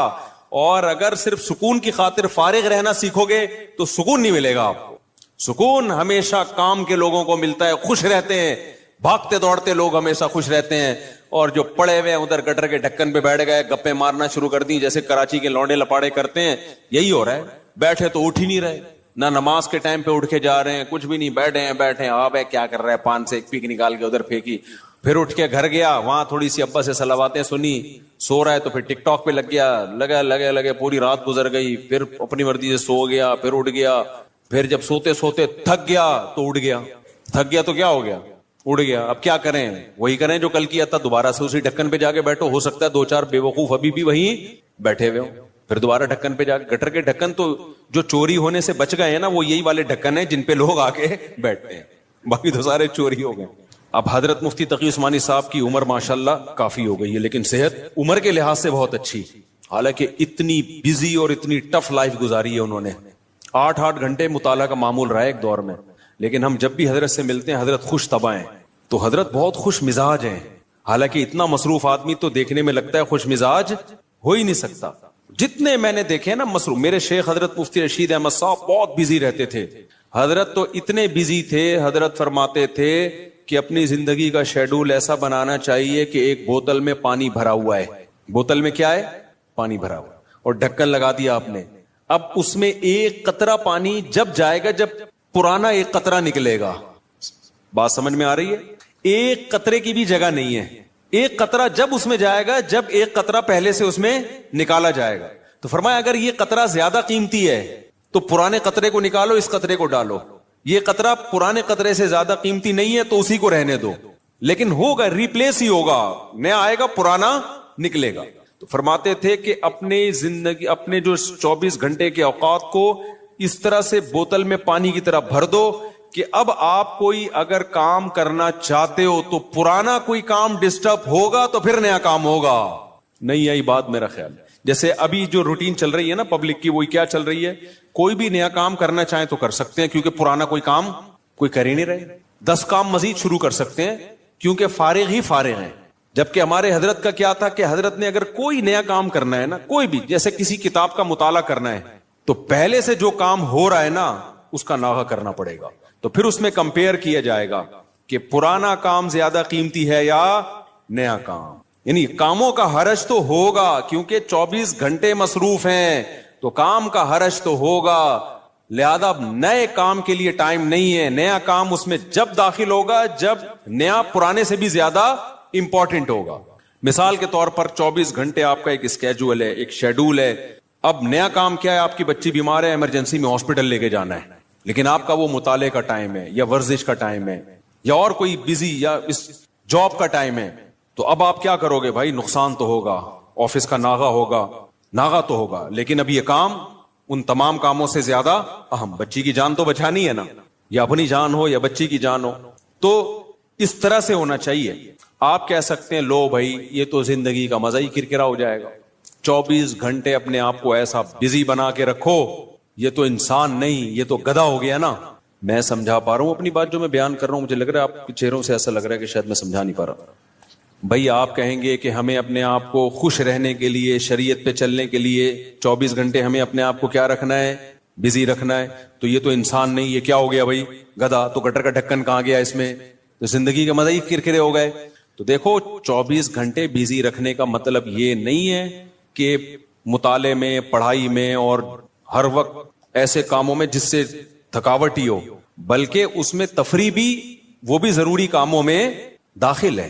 اور اگر صرف سکون کی خاطر فارغ رہنا سیکھو گے تو سکون نہیں ملے گا آپ کو. سکون ہمیشہ کام کے لوگوں کو ملتا ہے، خوش رہتے ہیں. بھاگتے دوڑتے لوگ ہمیشہ خوش رہتے ہیں، اور جو پڑے ہوئے ادھر گٹر کے ڈھکن پہ بیٹھ گئے گپے مارنا شروع کر دی جیسے کراچی کے لونڈے لپاڑے کرتے ہیں، یہی ہو رہا ہے. بیٹھے تو اٹھ ہی نہیں رہے، نہ نماز کے ٹائم پہ اٹھ کے جا رہے ہیں، کچھ بھی نہیں، بیٹھے آپ کیا کر رہے ہیں، پان سے ایک پیک نکال کے ادھر پھینکی، پھر اٹھ کے گھر گیا، وہاں تھوڑی سی ابا سے صلواتیں سنی، سو رہا ہے تو پھر ٹک ٹاک پہ لگ گیا، لگے پوری رات گزر گئی، پھر اپنی مرضی سے سو گیا، پھر اٹھ گیا، پھر جب سوتے سوتے تھک گیا تو اٹھ گیا، تھک گیا تو کیا ہو گیا، اڑ گیا. اب کیا کریں، وہی کریں جو کل کیا تھا، دوبارہ سے اسی ڈھکن پہ جا کے بیٹھو. ہو سکتا ہے 2-4 بے وقوف ابھی بھی وہیں بیٹھے ہوئے ہو، پھر دوبارہ ڈھکن پہ جا کے. گٹر کے ڈھکن تو جو چوری ہونے سے بچ گئے ہیں نا وہ یہی والے ڈھکن ہیں جن پہ لوگ آ کے بیٹھتے ہیں، باقی تو سارے چوری ہو گئے. اب حضرت مفتی تقی عثمانی صاحب کی عمر ماشاءاللہ کافی ہو گئی ہے، لیکن صحت عمر کے لحاظ سے بہت اچھی، حالانکہ اتنی بزی اور اتنی ٹف لائف گزاری ہے انہوں نے. 8 گھنٹے مطالعہ کا معمول رہا ہے ایک دور میں. لیکن ہم جب بھی حضرت سے ملتے ہیں حضرت خوش طبع ہیں، تو حضرت بہت خوش مزاج ہیں. حالانکہ اتنا مصروف آدمی تو دیکھنے میں لگتا ہے خوش مزاج ہو ہی نہیں سکتا. جتنے میں نے دیکھے نا مصروف، میرے شیخ حضرت مفتی رشید احمد صاحب بہت بزی رہتے تھے. حضرت تو اتنے بزی تھے، حضرت فرماتے تھے کہ اپنی زندگی کا شیڈول ایسا بنانا چاہیے کہ ایک بوتل میں پانی بھرا ہوا ہے، بوتل میں کیا ہے، پانی بھرا ہوا، اور ڈھکن لگا دیا آپ نے. اب اس میں ایک قطرہ پانی جب جائے گا جب پرانا ایک قطرہ نکلے گا. بات سمجھ میں آ رہی ہے؟ ایک قطرے کی بھی جگہ نہیں ہے، ایک قطرہ جب اس میں جائے گا جب ایک قطرہ پہلے سے اس میں نکالا جائے گا. تو فرمایا اگر یہ قطرہ زیادہ قیمتی ہے تو پرانے قطرے کو نکالو, اس قطرے کو ڈالو. یہ قطرہ پرانے قطرے سے زیادہ قیمتی نہیں ہے تو اسی کو رہنے دو, لیکن ہوگا, ریپلیس ہی ہوگا, نیا آئے گا, پرانا نکلے گا. تو فرماتے تھے کہ اپنی زندگی, اپنے جو 24 گھنٹے کے اوقات کو اس طرح سے بوتل میں پانی کی طرح بھر دو کہ اب آپ کوئی اگر کام کرنا چاہتے ہو تو پرانا کوئی کام ڈسٹرب ہوگا تو پھر نیا کام ہوگا. نہیں آئی بات میرا خیال. جیسے ابھی جو روٹین چل رہی ہے نا پبلک کی, وہی کیا چل رہی ہے, کوئی بھی نیا کام کرنا چاہیں تو کر سکتے ہیں کیونکہ پرانا کوئی کام کوئی کر ہی نہیں رہے. 10 کام مزید شروع کر سکتے ہیں کیونکہ فارغ ہی فارغ ہیں. جبکہ ہمارے حضرت کا کیا تھا کہ حضرت نے اگر کوئی نیا کام کرنا ہے نا, کوئی بھی, جیسے کسی کتاب کا مطالعہ کرنا ہے تو پہلے سے جو کام ہو رہا ہے نا اس کا ناغہ کرنا پڑے گا. تو پھر اس میں کمپیئر کیا جائے گا کہ پرانا کام زیادہ قیمتی ہے یا نیا کام. یعنی کاموں کا حرج تو ہوگا کیونکہ 24 گھنٹے مصروف ہیں تو کام کا حرج تو ہوگا, لہذا نئے کام کے لیے ٹائم نہیں ہے. نیا کام اس میں جب داخل ہوگا جب نیا پرانے سے بھی زیادہ امپورٹنٹ ہوگا. مثال کے طور پر 24 گھنٹے آپ کا ایک اسکیجول ہے, ایک شیڈول ہے. اب نیا کام کیا ہے, آپ کی بچی بیمار ہے, ایمرجنسی میں ہاسپٹل لے کے جانا ہے, لیکن آپ کا وہ مطالعے کا ٹائم ہے یا ورزش کا ٹائم ہے یا اور کوئی بزی یا اس جاب کا ٹائم ہے. تو اب آپ کیا کرو گے بھائی, نقصان تو ہوگا, آفس کا ناغہ ہوگا, ناغہ تو ہوگا, لیکن اب یہ کام ان تمام کاموں سے زیادہ اہم. بچی کی جان تو بچانی ہے نا, یا اپنی جان ہو یا بچی کی جان ہو. تو اس طرح سے ہونا چاہیے. آپ کہہ سکتے ہیں لو بھائی یہ تو زندگی کا مزہ ہی کرکرا ہو جائے گا, 24 گھنٹے اپنے آپ کو ایسا بزی بنا کے رکھو, یہ تو انسان نہیں, یہ تو گدھا ہو گیا نا. میں سمجھا پا رہا ہوں اپنی بات جو میں بیان کر رہا ہوں, مجھے لگ رہا ہے آپ کے چہروں سے ایسا لگ رہا ہے کہ شاید میں سمجھا نہیں پا رہا. بھائی آپ کہیں گے کہ ہمیں اپنے آپ کو خوش رہنے کے لیے, شریعت پہ چلنے کے لیے 24 گھنٹے ہمیں اپنے آپ کو کیا رکھنا ہے, بزی رکھنا ہے. تو یہ تو انسان نہیں, یہ کیا ہو گیا بھائی, گدھا. تو گٹر کا ڈھکن کہاں گیا اس میں, تو زندگی کا مزہ ہی کرکرے ہو گئے. تو دیکھو 24 گھنٹے بزی رکھنے کا مطلب یہ نہیں ہے کہ مطالعے میں, پڑھائی میں اور ہر وقت ایسے کاموں میں جس سے تھکاوٹ ہی ہو, بلکہ اس میں تفریح بھی, وہ بھی ضروری کاموں میں داخل ہے.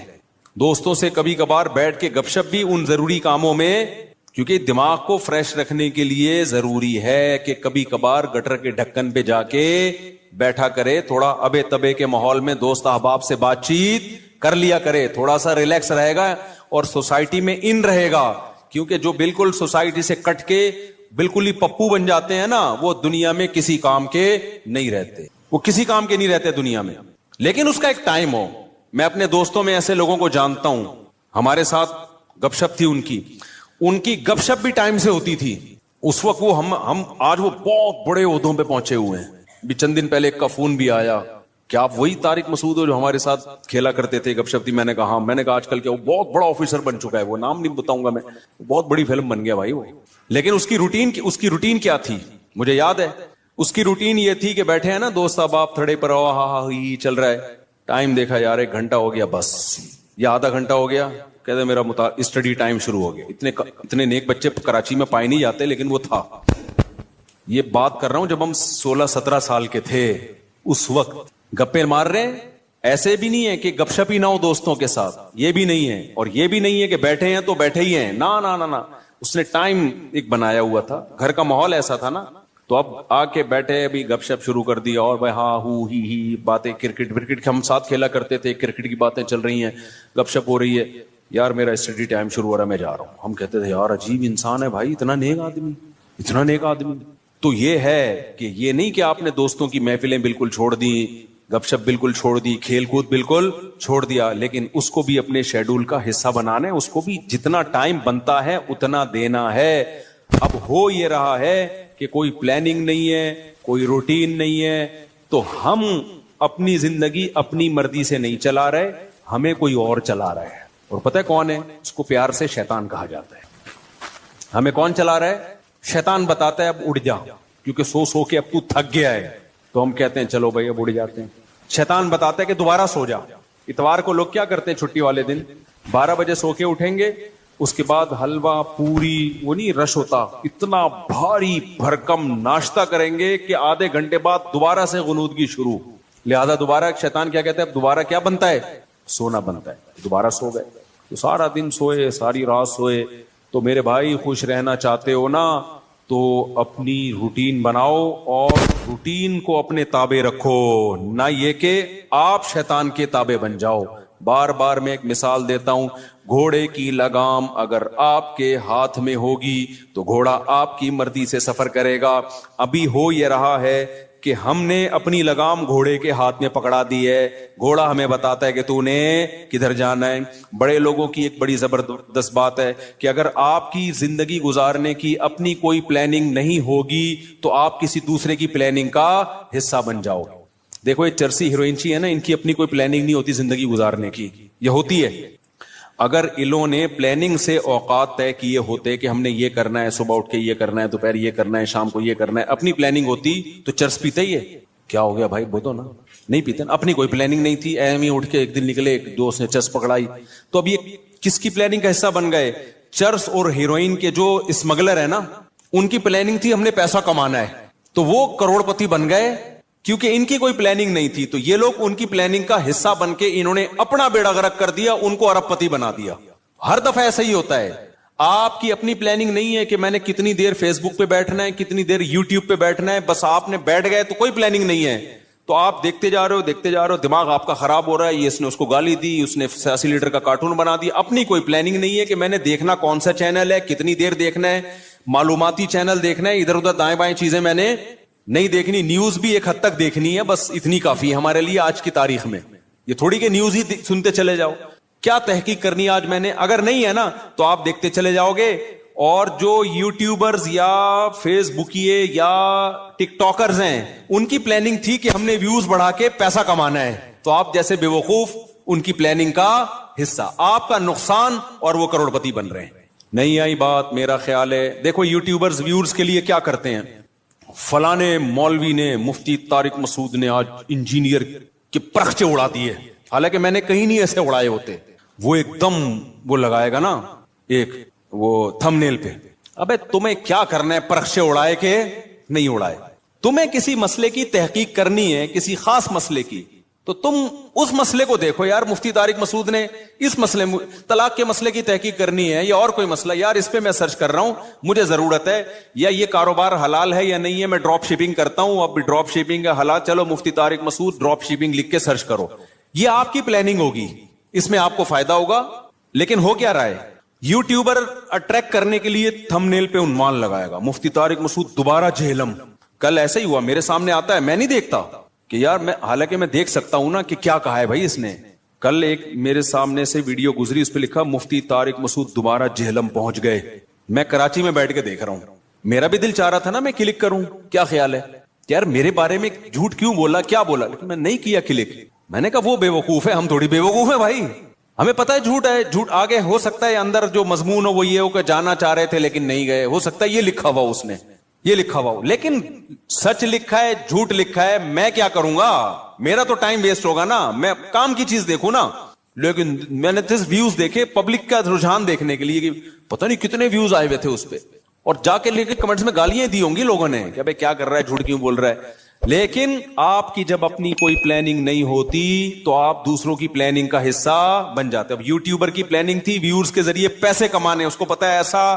دوستوں سے کبھی کبھار بیٹھ کے گپ شپ بھی ان ضروری کاموں میں, کیونکہ دماغ کو فریش رکھنے کے لیے ضروری ہے کہ کبھی کبھار گٹر کے ڈھکن پہ جا کے بیٹھا کرے, تھوڑا ابے تبے کے ماحول میں دوست احباب سے بات چیت کر لیا کرے, تھوڑا سا ریلیکس رہے گا اور سوسائٹی میں ان رہے گا. کیونکہ جو بالکل سوسائٹی سے کٹ کے بالکل ہی پپو بن جاتے ہیں نا, وہ دنیا میں کسی کام کے نہیں رہتے, وہ کسی کام کے نہیں رہتے دنیا میں. لیکن اس کا ایک ٹائم ہو. میں اپنے دوستوں میں ایسے لوگوں کو جانتا ہوں, ہمارے ساتھ گپ شپ تھی ان کی گپ شپ بھی ٹائم سے ہوتی تھی. اس وقت وہ ہم آج وہ بہت بڑے عہدوں پہ پہنچے ہوئے ہیں. بھی چند دن پہلے ایک کا فون بھی آیا, کیا آپ وہی طارق مسعود ہو جو ہمارے ساتھ کھیلا کرتے تھے, گپ شپ تھی. میں نے کہا ہاں. میں نے کہا آج کل کیا وہ بہت بڑا آفیسر بن چکا ہے, وہ نام نہیں بتاؤں گا میں, بہت بڑی فلم بن گیا بھائی وہ. لیکن اس کی روٹین کیا تھی مجھے یاد ہے. اس کی روٹین یہ تھی کہ بیٹھے ہیں نا دوست احباب تھڑے پر, ہاں چل رہا ہے, ٹائم دیکھا یار 1 گھنٹہ ہو گیا بس, یا آدھا گھنٹہ ہو گیا, کہتے میرا اسٹڈی ٹائم شروع ہو گیا. اتنے نیک بچے کراچی میں پائے نہیں جاتے, لیکن وہ تھا. یہ بات کر رہا ہوں جب ہم 16-17 سال کے تھے, اس وقت گپے مار رہے ہیں. ایسے بھی نہیں ہے کہ گپ شپ ہی نہ ہو دوستوں کے ساتھ, یہ بھی نہیں ہے. اور یہ بھی نہیں ہے کہ بیٹھے ہیں تو بیٹھے ہی ہیں, نہ. اس نے ٹائم ایک بنایا ہوا تھا, گھر کا ماحول ایسا تھا نا. تو اب آ کے بیٹھے, ابھی گپ شپ شروع کر دی, اور بھائی ہاں ہی باتیں, کرکٹ ہم ساتھ کھیلا کرتے تھے, کرکٹ کی باتیں چل رہی ہیں, گپ شپ ہو رہی ہے. یار میرا اسٹڈی ٹائم شروع ہو رہا ہے, میں جا رہا ہوں. ہم کہتے تھے یار عجیب انسان ہے بھائی, اتنا نیک آدمی. تو یہ ہے کہ یہ نہیں کہ آپ نے دوستوں کی محفلیں بالکل چھوڑ دی, گپ شپ بالکل چھوڑ دی, کھیل کود بالکل چھوڑ دیا, لیکن اس کو بھی اپنے شیڈول کا حصہ بنانا ہے. اس کو بھی جتنا ٹائم بنتا ہے اتنا دینا ہے. اب ہو یہ رہا ہے کہ کوئی پلاننگ نہیں ہے, کوئی روٹین نہیں ہے, تو ہم اپنی زندگی اپنی مرضی سے نہیں چلا رہے, ہمیں کوئی اور چلا رہا ہے. اور پتہ ہے کون ہے؟ اس کو پیار سے شیطان کہا جاتا ہے. ہمیں کون چلا رہا ہے؟ شیطان بتاتا ہے اب اڑ جا, کیونکہ سو کے اب تو تھک گیا ہے. تو ہم کہتے ہیں چلو بھائی اب اڑ جاتے ہیں. شیطان بتاتا ہے کہ دوبارہ سو جا. اتوار کو لوگ کیا کرتے ہیں چھٹی والے دن, 12 بجے سو کے اٹھیں گے, اس کے بعد حلوہ پوری, وہ نہیں رش ہوتا, اتنا بھاری بھرکم ناشتہ کریں گے کہ آدھے گھنٹے بعد دوبارہ سے غنودگی شروع. لہذا دوبارہ شیطان کیا کہتا ہے, اب دوبارہ کیا بنتا ہے؟ سونا بنتا ہے. دوبارہ سو گئے. تو سارا دن سوئے, ساری رات سوئے. تو میرے بھائی خوش رہنا چاہتے ہو نا تو اپنی روٹین بناؤ اور روٹین کو اپنے تابع رکھو, نہ یہ کہ آپ شیطان کے تابع بن جاؤ. بار بار میں ایک مثال دیتا ہوں, گھوڑے کی لگام اگر آپ کے ہاتھ میں ہوگی تو گھوڑا آپ کی مرضی سے سفر کرے گا. ابھی ہو یہ رہا ہے کہ ہم نے اپنی لگام گھوڑے کے ہاتھ میں پکڑا دی ہے, گھوڑا ہمیں بتاتا ہے کہ تو نے کدھر جانا ہے. بڑے لوگوں کی ایک بڑی زبردست بات ہے کہ اگر آپ کی زندگی گزارنے کی اپنی کوئی پلاننگ نہیں ہوگی تو آپ کسی دوسرے کی پلاننگ کا حصہ بن جاؤ. دیکھو یہ چرسی ہیروئنچی ہے نا, ان کی اپنی کوئی پلاننگ نہیں ہوتی زندگی گزارنے کی, یہ ہوتی ہے. اگر انہوں نے پلاننگ سے اوقات طے کیے ہوتے کہ ہم نے یہ کرنا ہے, صبح اٹھ کے یہ کرنا ہے, دوپہر یہ کرنا ہے, شام کو یہ کرنا ہے, اپنی پلاننگ ہوتی تو چرس پیتے ہی ہے. کیا ہو گیا بھائی, بولو نا, نہیں پیتے. اپنی کوئی پلاننگ نہیں تھی, ایم ہی اٹھ کے ایک دن نکلے, ایک دوست نے چرس پکڑائی. تو اب یہ کس کی پلاننگ کا حصہ بن گئے؟ چرس اور ہیروئن کے جو اسمگلر ہے نا, ان کی پلاننگ تھی ہم نے پیسہ کمانا ہے, تو وہ کروڑ پتی بن گئے کیونکہ ان کی کوئی پلاننگ نہیں تھی. تو یہ لوگ ان کی پلاننگ کا حصہ بن کے انہوں نے اپنا بیڑا غرق کر دیا, ان کو ارب پتی بنا دیا. ہر دفعہ ایسا ہی ہوتا ہے. آپ کی اپنی پلاننگ نہیں ہے کہ میں نے کتنی دیر فیس بک پہ بیٹھنا ہے, کتنی دیر یوٹیوب پہ بیٹھنا ہے, بس آپ نے بیٹھ گئے تو کوئی پلاننگ نہیں ہے. تو آپ دیکھتے جا رہے ہو, دماغ آپ کا خراب ہو رہا ہے. یہ اس نے اس کو گالی دی, اس نے 80 لیٹر کا کارٹون بنا دیا. اپنی کوئی پلاننگ نہیں ہے کہ میں نے دیکھنا کون سا چینل ہے, کتنی دیر دیکھنا ہے, معلوماتی چینل دیکھنا ہے, ادھر ادھر دائیں بائیں چیزیں میں نے نہیں دیکھنی. نیوز بھی ایک حد تک دیکھنی ہے, بس اتنی کافی ہے ہمارے لیے آج کی تاریخ میں. یہ تھوڑی کہ نیوز ہی سنتے چلے جاؤ. کیا تحقیق کرنی آج میں نے؟ اگر نہیں ہے نا تو آپ دیکھتے چلے جاؤ گے. اور جو یوٹیوبرز یا فیس بکیے یا ٹک ٹاکرز ہیں, ان کی پلاننگ تھی کہ ہم نے ویوز بڑھا کے پیسہ کمانا ہے, تو آپ جیسے بے وقوف ان کی پلاننگ کا حصہ, آپ کا نقصان, اور وہ کروڑ پتی بن رہے ہیں. نہیں آئی بات, میرا خیال ہے. دیکھو یوٹیوبرز ویورز کے لیے کیا کرتے ہیں, فلانے مولوی نے, مفتی طارق مسعود نے آج انجینئر کے پرخچے اڑا دیے, حالانکہ میں نے کہیں نہیں ایسے اڑائے ہوتے. وہ ایک دم وہ لگائے گا نا ایک وہ تھمبنیل پہ, ابے تمہیں کیا کرنا ہے پرخچے اڑائے کہ نہیں اڑائے؟ تمہیں کسی مسئلے کی تحقیق کرنی ہے, کسی خاص مسئلے کی, تو تم اس مسئلے کو دیکھو. یار مفتی طارق مسعود نے اس مسئلے, طلاق کے مسئلے کی تحقیق کرنی ہے یا اور کوئی مسئلہ, یار اس پہ میں سرچ کر رہا ہوں, مجھے ضرورت ہے, یا یہ کاروبار حلال ہے یا نہیں ہے, میں ڈراپ شپنگ کرتا ہوں, اب ڈراپ شپنگ ہے حلال, چلو مفتی طارق مسعود ڈراپ شپنگ لکھ کے سرچ کرو. یہ آپ کی پلاننگ ہوگی, اس میں آپ کو فائدہ ہوگا. لیکن ہو کیا رہا ہے, یوٹیوبر اٹریکٹ کرنے کے لیے تھمبنیل پہ عنوان لگائے گا, مفتی طارق مسعود دوبارہ جہلم. کل ایسا ہی ہوا, میرے سامنے آتا ہے, میں نہیں دیکھتا کہ یار میں, حالانکہ میں دیکھ سکتا ہوں نا کہ کیا کہا ہے بھائی اس نے. کل ایک میرے سامنے سے ویڈیو گزری, اس پہ لکھا مفتی طارق مسعود دوبارہ جہلم پہنچ گئے. میں کراچی میں بیٹھ کے دیکھ رہا ہوں, میرا بھی دل چاہ رہا تھا نا میں کلک کروں, کیا خیال ہے یار میرے بارے میں جھوٹ کیوں بولا, کیا بولا, لیکن میں نہیں کیا کلک. میں نے کہا وہ بے وقوف ہے, ہم تھوڑی بے وقوف ہیں بھائی, ہمیں پتا ہے جھوٹ ہے. جھوٹ آگے ہو سکتا ہے اندر جو مضمون ہو وہ یہ ہو کہ جانا چاہ رہے تھے لیکن نہیں گئے, ہو سکتا ہے یہ لکھا ہوا اس نے, یہ لکھا ہوا, لیکن سچ لکھا ہے جھوٹ لکھا ہے, میں کیا کروں گا, میرا تو ٹائم ویسٹ ہوگا نا, میں کام کی چیز دیکھوں نا. لیکن میں نے ویوز دیکھے پبلک کا رجحان دیکھنے کے لیے کہ پتہ نہیں کتنے ویوز آئے ہوئے تھے اس پہ, اور جا کے لے کے کمنٹس میں گالیاں دی ہوں گی لوگوں نے کہ بھائی کیا کر رہا ہے, جھوٹ کیوں بول رہا ہے. لیکن آپ کی جب اپنی کوئی پلاننگ نہیں ہوتی تو آپ دوسروں کی پلاننگ کا حصہ بن جاتے. اب یوٹیوبر کی پلاننگ تھی ویورز کے ذریعے پیسے کمانے, اس کو پتا ہے ایسا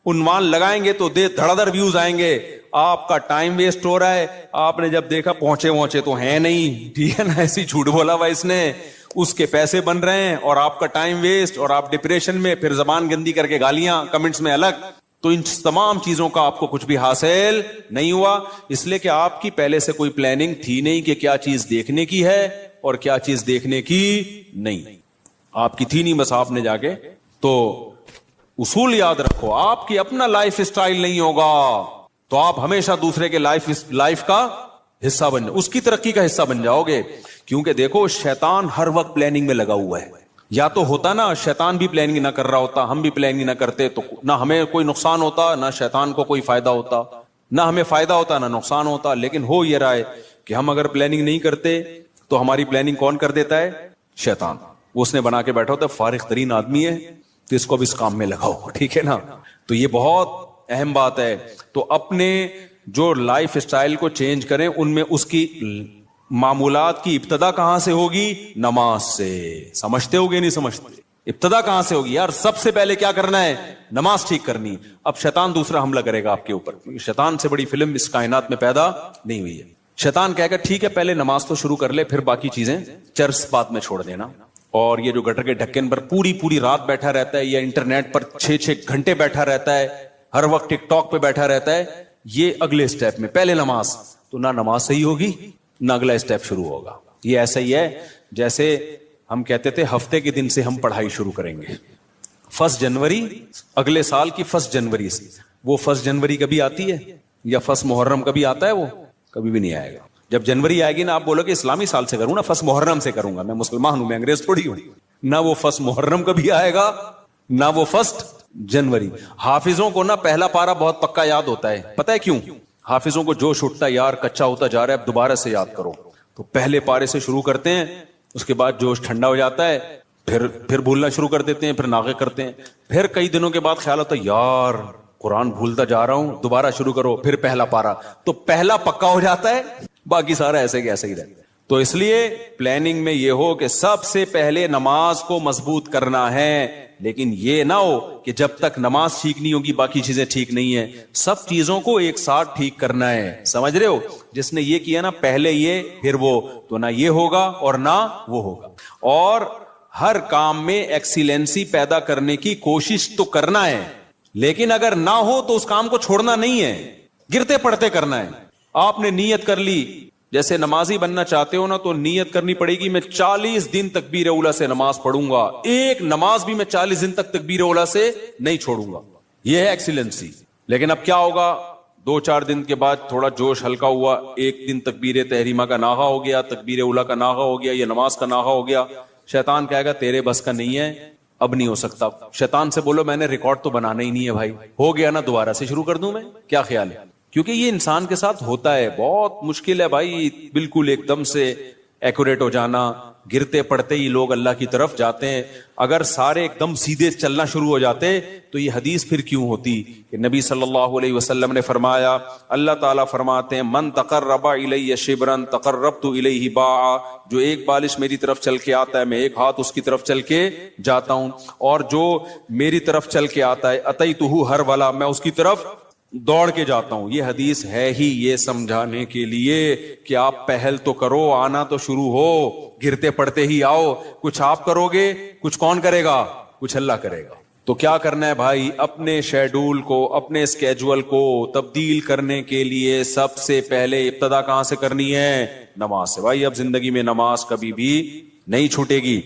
عنوان لگائیں گے تو دھڑا دھڑ ویوز آئیں گے, آپ کا ٹائم ویسٹ ہو رہا ہے. آپ نے جب دیکھا پہنچے تو ہیں نہیں, ٹھیک ہے نا, ایسی جھوٹ بولا ہوا اس نے, اس کے پیسے بن رہے ہیں اور آپ کا ٹائم ویسٹ, اور آپ ڈپریشن میں, پھر زبان گندی کر کے گالیاں کمنٹس میں الگ. تو ان تمام چیزوں کا آپ کو کچھ بھی حاصل نہیں ہوا, اس لیے کہ آپ کی پہلے سے کوئی پلاننگ تھی نہیں کہ کیا چیز دیکھنے کی ہے اور کیا چیز دیکھنے کی نہیں. آپ کی تھی نہیں, بس آپ نے جا کے. تو اصول یاد رکھو, آپ کی اپنا لائف اسٹائل نہیں ہوگا تو آپ ہمیشہ دوسرے کے لائف کا حصہ بن جاؤ, اس کی ترقی کا حصہ بن جاؤ گے. کیونکہ دیکھو شیطان ہر وقت پلاننگ میں لگا ہوا ہے. یا تو ہوتا نا شیطان بھی پلاننگ نہ کر رہا ہوتا, ہم بھی پلاننگ نہ کرتے, تو نہ ہمیں کوئی نقصان ہوتا نہ شیطان کو کوئی فائدہ ہوتا, نہ ہمیں فائدہ ہوتا نہ نقصان ہوتا. لیکن ہو یہ رہا ہے کہ ہم اگر پلاننگ نہیں کرتے تو ہماری پلاننگ کون کر دیتا ہے, شیطان. اس نے بنا کے بیٹھا ہوتا ہے, فارغ ترین آدمی ہے تو اس کو بھی اس کام میں لگاؤ, ٹھیک ہے نا. تو یہ بہت اہم بات ہے. تو اپنے جو لائف اسٹائل کو چینج کریں, ان میں اس کی معمولات کی ابتدا کہاں سے ہوگی, نماز سے. سمجھتے ہوگے نہیں سمجھتے, ابتدا کہاں سے ہوگی یار؟ سب سے پہلے کیا کرنا ہے؟ نماز ٹھیک کرنی. اب شیطان دوسرا حملہ کرے گا آپ کے اوپر. شیطان سے بڑی فلم اس کائنات میں پیدا نہیں ہوئی ہے. شیطان کہے گا ٹھیک ہے پہلے نماز تو شروع کر لے, پھر باقی چیزیں چرس بعد میں چھوڑ دینا. اور یہ جو گٹر کے ڈھکن پر پوری رات بیٹھا رہتا ہے, یا انٹرنیٹ پر 6 گھنٹے بیٹھا رہتا ہے, ہر وقت ٹک ٹاک پہ بیٹھا رہتا ہے, یہ اگلے اسٹیپ میں. پہلے نماز, تو نہ نماز صحیح ہوگی نہ اگلا اسٹیپ شروع ہوگا. یہ ایسا ہی ہے جیسے ہم کہتے تھے ہفتے کے دن سے ہم پڑھائی شروع کریں گے, 1 جنوری اگلے سال کی 1 جنوری سے. وہ 1 جنوری کبھی آتی ہے یا 1 محرم کبھی آتا ہے؟ وہ کبھی بھی نہیں آئے گا. جب جنوری آئے گی نا, آپ بولو کہ اسلامی سال سے کروں نا, 1 محرم سے کروں گا, میں مسلمان ہوں, میں انگریز تھوڑی ہوں. نہ وہ 1 محرم کبھی آئے گا نہ وہ 1 جنوری. حافظوں کو نا پہلا پارا بہت پکا یاد ہوتا ہے, پتہ ہے کیوں؟ حافظوں کو جوش اٹھتا ہے یار کچا ہوتا جا رہا ہے, اب دوبارہ سے یاد کرو, تو پہلے پارے سے شروع کرتے ہیں, اس کے بعد جوش ٹھنڈا ہو جاتا ہے, پھر بھولنا شروع کر دیتے ہیں, پھر ناغے کرتے ہیں, پھر کئی دنوں کے بعد خیال ہوتا ہے یار قرآن بھولتا جا رہا ہوں, دوبارہ شروع کرو, پھر پہلا پارا, تو پہلا پکا ہو جاتا ہے, باقی سارا ایسے کہ ایسے ہی رہتا ہے. تو اس لیے پلاننگ میں یہ ہو کہ سب سے پہلے نماز کو مضبوط کرنا ہے, لیکن یہ نہ ہو کہ جب تک نماز ٹھیک نہیں ہوگی باقی چیزیں ٹھیک نہیں ہیں. سب چیزوں کو ایک ساتھ ٹھیک کرنا ہے, سمجھ رہے ہو؟ جس نے یہ کیا نا پہلے یہ پھر وہ, تو نہ یہ ہوگا اور نہ وہ ہوگا. اور ہر کام میں ایکسیلنسی پیدا کرنے کی کوشش تو کرنا ہے, لیکن اگر نہ ہو تو اس کام کو چھوڑنا نہیں ہے, گرتے پڑتے کرنا ہے. آپ نے نیت کر لی, جیسے نمازی بننا چاہتے ہو نا, تو نیت کرنی پڑے گی میں 40 دن تکبیر اولا سے نماز پڑھوں گا, ایک نماز بھی میں 40 دن تک تکبیر اولا سے نہیں چھوڑوں گا. یہ ہے ایکسیلنسی. لیکن اب کیا ہوگا, 2-4 دن کے بعد تھوڑا جوش ہلکا ہوا, ایک دن تکبیر تحریمہ کا ناغہ ہو گیا, تکبیر اولا کا ناغہ ہو گیا, یہ نماز کا ناغہ ہو گیا. شیطان کہے گا تیرے بس کا نہیں ہے, اب نہیں ہو سکتا. شیطان سے بولو میں نے ریکارڈ تو بنانا ہی نہیں ہے بھائی, ہو گیا نا دوبارہ سے شروع کر دوں میں, کیا خیال ہے؟ کیونکہ یہ انسان کے ساتھ ہوتا ہے, بہت مشکل ہے بھائی بالکل ایک دم سے ایکوریٹ ہو جانا. گرتے پڑتے ہی لوگ اللہ کی طرف جاتے ہیں. اگر سارے ایک دم سیدھے چلنا شروع ہو جاتے تو یہ حدیث پھر کیوں ہوتی کہ نبی صلی اللہ علیہ وسلم نے فرمایا, اللہ تعالیٰ فرماتے ہیں من تقرب الی شبرا تقربت الیہ باعا, جو ایک بالش میری طرف چل کے آتا ہے میں ایک ہاتھ اس کی طرف چل کے جاتا ہوں, اور جو میری طرف چل کے آتا ہے اتیتہ ہرولا, میں اس کی طرف دوڑ کے جاتا ہوں. یہ حدیث ہے ہی یہ سمجھانے کے لیے کہ آپ پہل تو کرو, آنا تو شروع ہو, گرتے پڑتے ہی آؤ. کچھ آپ کرو گے, کچھ کون کرے گا؟ کچھ اللہ کرے گا. تو کیا کرنا ہے بھائی, اپنے شیڈول کو, اپنے اسکیجول کو تبدیل کرنے کے لیے سب سے پہلے ابتدا کہاں سے کرنی ہے؟ نماز سے. بھائی اب زندگی میں نماز کبھی بھی نہیں چھوٹے گی.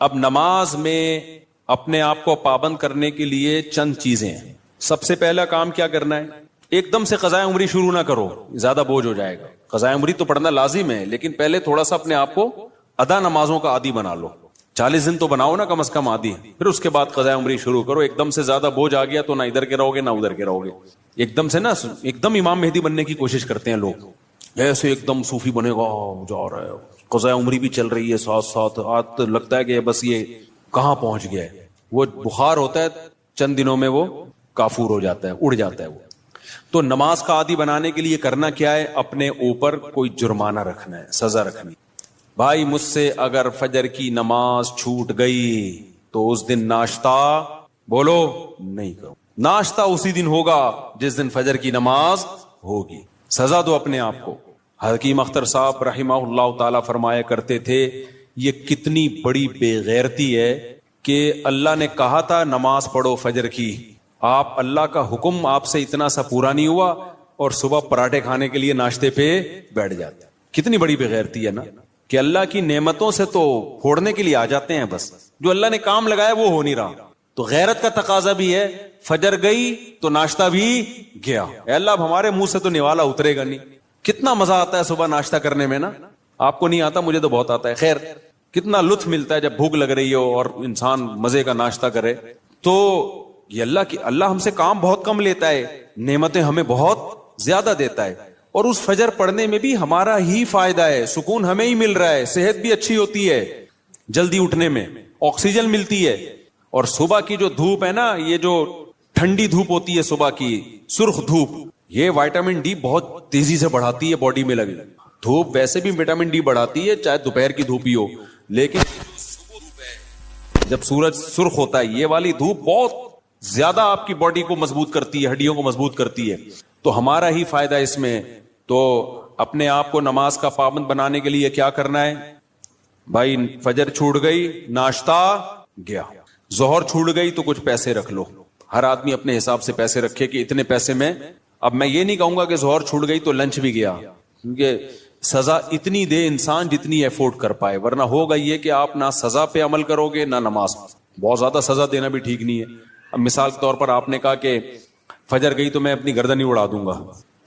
اب نماز میں اپنے آپ کو پابند کرنے کے لیے چند چیزیں ہیں. سب سے پہلا کام کیا کرنا ہے, ایک دم سے قضاء عمری شروع نہ کرو, زیادہ بوجھ ہو جائے گا. قضاء عمری تو پڑھنا لازم ہے, لیکن پہلے تھوڑا سا اپنے آپ کو ادا نمازوں کا عادی بنا لو. 40 دن تو بناؤ نا کم از کم عادی, پھر اس کے بعد قضاء عمری شروع کرو. ایک دم سے زیادہ بوجھ آ گیا تو نہ ادھر کے رہو گے نہ ادھر کے رہو گے. ایک دم سے نا ایک دم امام مہدی بننے کی کوشش کرتے ہیں لوگ, ایسے ایک دم صوفی بنے گا, جا رہا ہے, قضاء عمری بھی چل رہی ہے ساتھ ساتھ, آج لگتا ہے کہ بس یہ کہاں پہنچ گیا ہے. وہ بخار ہوتا ہے, چند دنوں میں وہ کافور ہو جاتا ہے, اڑ جاتا ہے وہ. تو نماز کا عادی بنانے کے لیے کرنا کیا ہے, اپنے اوپر کوئی جرمانہ رکھنا ہے, سزا رکھنی. بھائی مجھ سے اگر فجر کی نماز چھوٹ گئی تو اس دن ناشتہ بولو نہیں کرو. ناشتہ اسی دن ہوگا جس دن فجر کی نماز ہوگی. سزا دو اپنے آپ کو. حکیم اختر صاحب رحمہ اللہ تعالی فرمایا کرتے تھے, یہ کتنی بڑی بے غیرتی ہے کہ اللہ نے کہا تھا نماز پڑھو فجر کی, آپ اللہ کا حکم آپ سے اتنا سا پورا نہیں ہوا اور صبح پراٹھے کھانے کے لیے ناشتے پہ بیٹھ جاتے. کتنی بڑی بے غیرتی ہے نا, کہ اللہ کی نعمتوں سے تو پھوڑنے کے لیے آ جاتے ہیں, بس جو اللہ نے کام لگایا وہ ہو نہیں رہا. تو غیرت کا تقاضا بھی ہے, فجر گئی تو ناشتہ بھی گیا. اے اللہ اب ہمارے منہ سے تو نوالا اترے گا نہیں. کتنا مزہ آتا ہے صبح ناشتہ کرنے میں نا, آپ کو نہیں آتا, مجھے تو بہت آتا ہے. خیر کتنا لطف ملتا ہے جب بھوک لگ رہی ہو اور انسان مزے کا ناشتہ کرے. تو یہ اللہ ہم سے کام بہت کم لیتا ہے, نعمتیں ہمیں بہت زیادہ دیتا ہے, اور اس فجر پڑھنے میں بھی ہمارا ہی فائدہ ہے, سکون ہمیں ہی مل رہا ہے, صحت بھی اچھی ہوتی ہے, جلدی اٹھنے میں آکسیجن ملتی ہے. اور صبح کی جو دھوپ ہے نا, یہ جو ٹھنڈی دھوپ ہوتی ہے صبح کی, سرخ دھوپ, یہ وائٹامن ڈی بہت تیزی سے بڑھاتی ہے باڈی میں. لگے دھوپ ویسے بھی وٹامن ڈی بڑھاتی ہے چاہے دوپہر کی دھوپ ہی ہو, لیکن جب سورج سرخ ہوتا ہے یہ والی دھوپ بہت زیادہ آپ کی باڈی کو مضبوط کرتی ہے, ہڈیوں کو مضبوط کرتی ہے, تو ہمارا ہی فائدہ اس میں. تو اپنے آپ کو نماز کا پابند بنانے کے لیے کیا کرنا ہے بھائی؟ فجر چھوٹ گئی, ناشتہ گیا, ظہر چھوٹ گئی تو کچھ پیسے رکھ لو. ہر آدمی اپنے حساب سے پیسے رکھے کہ اتنے پیسے میں. اب میں یہ نہیں کہوں گا کہ ظہر چھوٹ گئی تو لنچ بھی گیا, کیونکہ سزا اتنی دے انسان جتنی افورڈ کر پائے, ورنہ ہوگا یہ کہ آپ نہ سزا پہ عمل کرو گے نہ نماز. بہت زیادہ سزا دینا بھی ٹھیک نہیں ہے. اب مثال کے طور پر آپ نے کہا کہ فجر گئی تو میں اپنی گردن ہی اڑا دوں گا,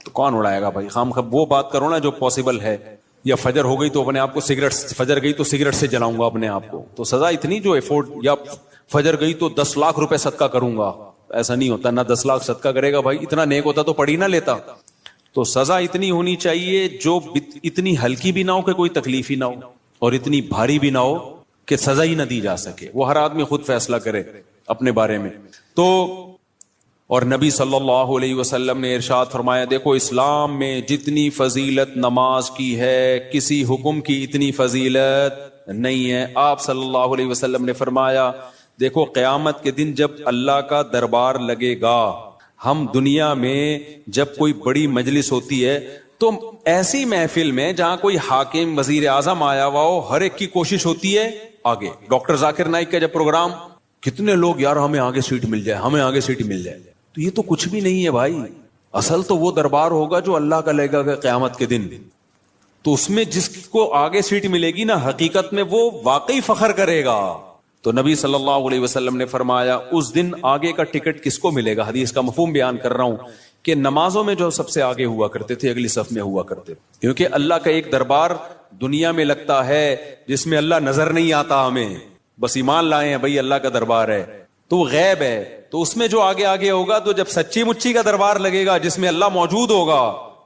تو کون اڑائے گا بھائی؟ خام خب وہ بات کرو نا جو پاسبل ہے. یا فجر ہو گئی تو اپنے آپ کو سگریٹ, فجر گئی تو سگریٹ سے جلاؤں گا اپنے آپ کو, تو سزا اتنی جو افورڈ. یا فجر گئی تو 10 لاکھ روپے صدقہ کروں گا, ایسا نہیں ہوتا. نہ 10 لاکھ صدقہ کرے گا بھائی, اتنا نیک ہوتا تو پڑھی نہ لیتا. تو سزا اتنی ہونی چاہیے جو اتنی ہلکی بھی نہ ہو کہ کوئی تکلیف ہی نہ ہو, اور اتنی بھاری بھی نہ ہو کہ سزا ہی نہ دی جا سکے. وہ ہر آدمی خود فیصلہ کرے اپنے بارے میں. تو اور نبی صلی اللہ علیہ وسلم نے ارشاد فرمایا, دیکھو اسلام میں جتنی فضیلت نماز کی ہے کسی حکم کی اتنی فضیلت نہیں ہے. آپ صلی اللہ علیہ وسلم نے فرمایا, دیکھو قیامت کے دن جب اللہ کا دربار لگے گا, ہم دنیا میں جب کوئی بڑی مجلس ہوتی ہے تو ایسی محفل میں جہاں کوئی حاکم وزیر اعظم آیا ہوا ہو, ہر ایک کی کوشش ہوتی ہے آگے. ڈاکٹر ذاکر نائک کا جب پروگرام, کتنے لوگ یار ہمیں آگے سیٹ مل جائے, ہمیں آگے سیٹ مل جائے. تو یہ تو کچھ بھی نہیں ہے بھائی. اصل تو وہ دربار ہوگا جو اللہ کا لگے گا قیامت کے دن. تو اس میں جس کو آگے سیٹ ملے گی نا, حقیقت میں وہ واقعی فخر کرے گا. تو نبی صلی اللہ علیہ وسلم نے فرمایا اس دن آگے کا ٹکٹ کس کو ملے گا؟ حدیث کا مفہوم بیان کر رہا ہوں کہ نمازوں میں جو سب سے آگے ہوا کرتے تھے, اگلی صف میں ہوا کرتے, کیونکہ اللہ کا ایک دربار دنیا میں لگتا ہے جس میں اللہ نظر نہیں آتا ہمیں, بس ایمان لائے ہیں بھائی اللہ کا دربار ہے, تو وہ غیب ہے. تو اس میں جو آگے آگے ہوگا, تو جب سچی مچی کا دربار لگے گا جس میں اللہ موجود ہوگا,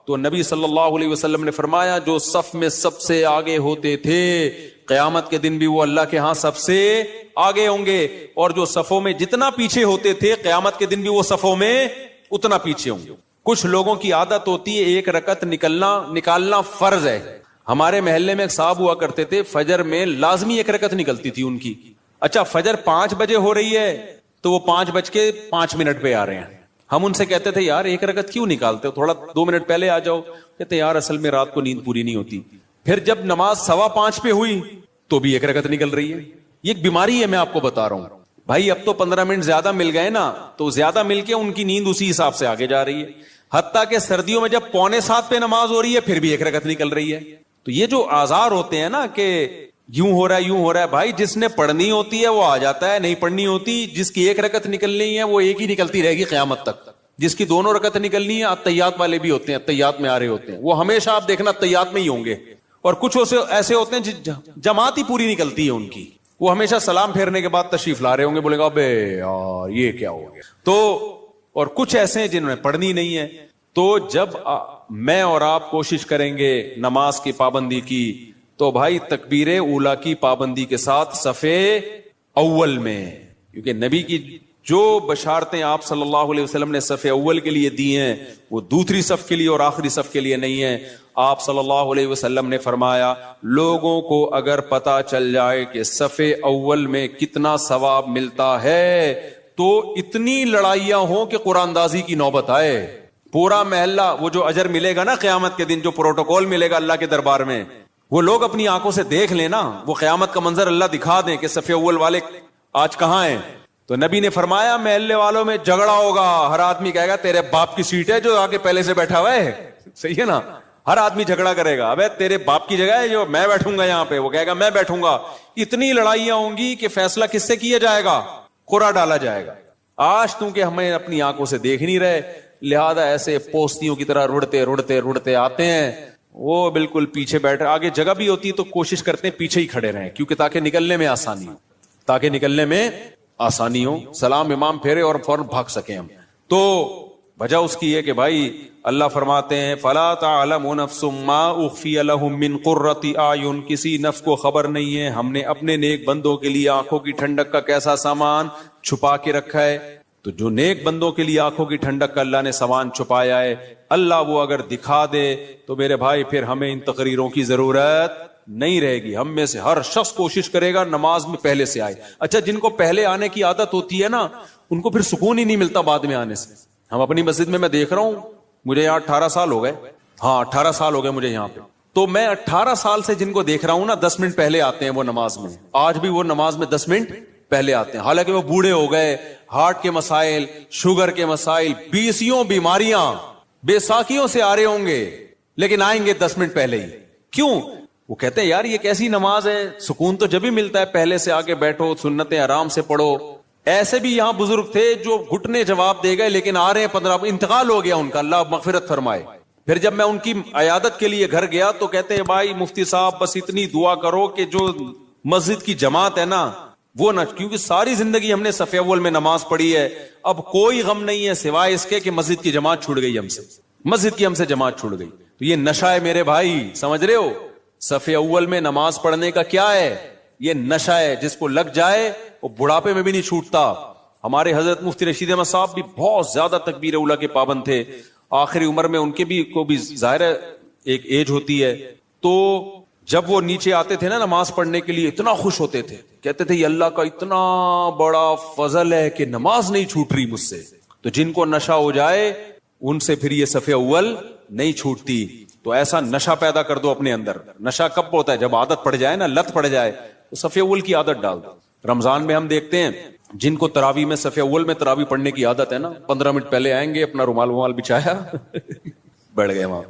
تو نبی صلی اللہ علیہ وسلم نے فرمایا جو صف میں سب سے آگے ہوتے تھے قیامت کے دن بھی وہ اللہ کے ہاں سب سے آگے ہوں گے, اور جو صفوں میں جتنا پیچھے ہوتے تھے قیامت کے دن بھی وہ صفوں میں اتنا پیچھے ہوں گے. کچھ لوگوں کی عادت ہوتی ہے ایک رکعت نکالنا فرض ہے. ہمارے محلے میں ایک صاحب ہوا کرتے تھے, فجر میں لازمی ایک رکعت نکلتی تھی ان کی. اچھا فجر 5 بجے ہو رہی ہے تو وہ 5:05 پہ آ رہے ہیں. ہم ان سے کہتے تھے یار ایک رکعت کیوں نکالتے ہو, تھوڑا 2 منٹ پہلے آ جاؤ. کہتے یار اصل میں رات کو نیند پوری نہیں ہوتی. پھر جب نماز 5:15 پہ ہوئی تو بھی ایک رکعت نکل رہی ہے. یہ ایک بیماری ہے, میں آپ کو بتا رہا ہوں بھائی. اب تو 15 منٹ زیادہ مل گئے نا, تو زیادہ مل کے ان کی نیند اسی حساب سے آگے جا رہی ہے. حتیٰ کہ سردیوں میں جب 6:45 پہ نماز ہو رہی ہے پھر بھی ایک رکعت نکل رہی ہے. تو یہ جو آزار ہوتے ہیں نا کہ یوں ہو رہا ہے بھائی, جس نے پڑھنی ہوتی ہے وہ آ جاتا ہے, نہیں پڑھنی ہوتی, جس کی ایک رکعت نکلنی ہے وہ ایک ہی نکلتی رہے گی قیامت تک. جس کی 2 رکعت نکلنی ہے, اتحیات والے بھی ہوتے ہیں, اتحیات میں آ رہے ہوتے ہیں, وہ ہمیشہ آپ دیکھنا اتحیات میں ہی ہوں گے. اور کچھ ایسے ہوتے ہیں جماعت ہی پوری نکلتی ہے ان کی, وہ ہمیشہ سلام پھیرنے کے بعد تشریف لا رہے ہوں گے, بولے گا بے یار یہ کیا ہو گیا. تو اور کچھ ایسے ہیں جنہوں نے پڑھنی نہیں ہے. تو جب میں اور آپ کوشش کریں گے نماز کی پابندی کی, تو بھائی تکبیر اولا کی پابندی کے ساتھ صفے اول میں, کیونکہ نبی کی جو بشارتیں آپ صلی اللہ علیہ وسلم نے صف اول کے لیے دی ہیں وہ دوسری صف کے لیے اور آخری صف کے لیے نہیں ہیں. آپ صلی اللہ علیہ وسلم نے فرمایا لوگوں کو اگر پتا چل جائے کہ صف اول میں کتنا ثواب ملتا ہے تو اتنی لڑائیاں ہوں کہ قرآن اندازی کی نوبت آئے. پورا محلہ, وہ جو اجر ملے گا نا قیامت کے دن, جو پروٹوکول ملے گا اللہ کے دربار میں, وہ لوگ اپنی آنکھوں سے دیکھ لینا, وہ قیامت کا منظر اللہ دکھا دیں کہ صف اول والے آج کہاں ہیں. تو نبی نے فرمایا محلے والوں میں جھگڑا ہوگا, ہر آدمی کہے گا تیرے باپ کی سیٹ ہے جو آگے پہلے سے بیٹھا ہوا ہے. صحیح ہے نا, ہر آدمی جھگڑا کرے گا, ابے تیرے باپ کی جگہ ہے جو میں بیٹھوں گا یہاں پہ, وہ کہے گا میں بیٹھوں گا. اتنی لڑائیاں ہوں گی کہ فیصلہ کس سے کیا جائے گا؟ قرعہ ڈالا جائے گا. آج تم کہ ہمیں اپنی آنکھوں سے دیکھ نہیں رہے, لہذا ایسے پوستیوں کی طرح رڑتے آتے ہیں, وہ بالکل پیچھے بیٹھے. آگے جگہ بھی ہوتی ہے تو کوشش کرتے ہیں پیچھے ہی کھڑے رہیں, کیونکہ تاکہ نکلنے میں آسانی ہو, سلام امام پھیرے اور فوراً بھاگ سکیں ہم. تو وجہ اس کی ہے کہ بھائی اللہ فرماتے ہیں فلا تعلم نفس ما اخفی لهم من قرۃ اعین, کسی نفس کو خبر نہیں ہے ہم نے اپنے نیک بندوں کے لیے آنکھوں کی ٹھنڈک کا کیسا سامان چھپا کے رکھا ہے. تو جو نیک بندوں کے لیے آنکھوں کی ٹھنڈک کا اللہ نے سامان چھپایا ہے, اللہ وہ اگر دکھا دے تو میرے بھائی پھر ہمیں ان تقریروں کی ضرورت نہیں رہے گی. ہم میں سے ہر شخص کوشش کرے گا نماز میں پہلے سے آئے. اچھا جن کو پہلے آنے کی عادت ہوتی ہے نا, ان کو پھر سکون ہی نہیں ملتا بعد میں آنے سے. ہم اپنی مسجد میں دیکھ رہا ہوں, مجھے یہاں 18 سال ہو گئے, ہاں 18 سال ہو گئے مجھے یہاں پہ, تو میں 18 سال سے جن کو دیکھ رہا ہوں نا 10 منٹ پہلے آتے ہیں وہ نماز میں. آج بھی وہ نماز میں 10 منٹ پہلے آتے ہیں, حالانکہ وہ بوڑھے ہو گئے, ہارٹ کے مسائل, شوگر کے مسائل, 20 بیماریاں, بے ساکیوں سے آ رہے ہوں گے, لیکن آئیں گے 10 منٹ پہلے ہی. کیوں؟ وہ کہتے ہیں یار یہ کیسی نماز ہے, سکون تو جب ہی ملتا ہے پہلے سے آگے بیٹھو, سنتیں آرام سے پڑھو. ایسے بھی یہاں بزرگ تھے جو گھٹنے جواب دے گئے, لیکن آ رہے ہیں 15, انتقال ہو گیا ان کا, اللہ مغفرت فرمائے. پھر جب میں ان کی عیادت کے لیے گھر گیا تو کہتے ہیں بھائی مفتی صاحب بس اتنی دعا کرو کہ جو مسجد کی جماعت ہے نا وہ نہ, کیونکہ ساری زندگی ہم نے صف اول میں نماز پڑھی ہے, اب کوئی غم نہیں ہے سوائے اس کے کہ مسجد کی جماعت چھوٹ گئی ہم سے, مسجد کی ہم سے جماعت چھوٹ گئی. تو یہ نشہ ہے میرے بھائی, سمجھ رہے ہو؟ صف اول میں نماز پڑھنے کا کیا ہے؟ یہ نشہ ہے, جس کو لگ جائے وہ بڑھاپے میں بھی نہیں چھوٹتا. ہمارے حضرت مفتی رشید احمد صاحب بھی بہت زیادہ تکبیر اولیٰ کے پابند تھے, آخری عمر میں ان کے بھی کو بھی ظاہر ہے ایک ایج ہوتی ہے, تو جب وہ نیچے آتے تھے نا نماز پڑھنے کے لیے اتنا خوش ہوتے تھے, کہتے تھے یہ اللہ کا اتنا بڑا فضل ہے کہ نماز نہیں چھوٹ رہی مجھ سے. تو جن کو نشہ ہو جائے ان سے پھر یہ صف اول نہیں چھوٹتی. تو ایسا نشہ پیدا کر دو اپنے اندر. نشہ کب ہوتا ہے؟ جب عادت پڑ جائے نا, لت پڑ جائے, تو صف اول کی عادت ڈال دو. رمضان میں ہم دیکھتے ہیں جن کو تراویح میں صف اول میں تراویح پڑھنے کی عادت ہے نا, 15 منٹ پہلے آئیں گے, اپنا رومال بچھایا بیٹھ گئے وہاں.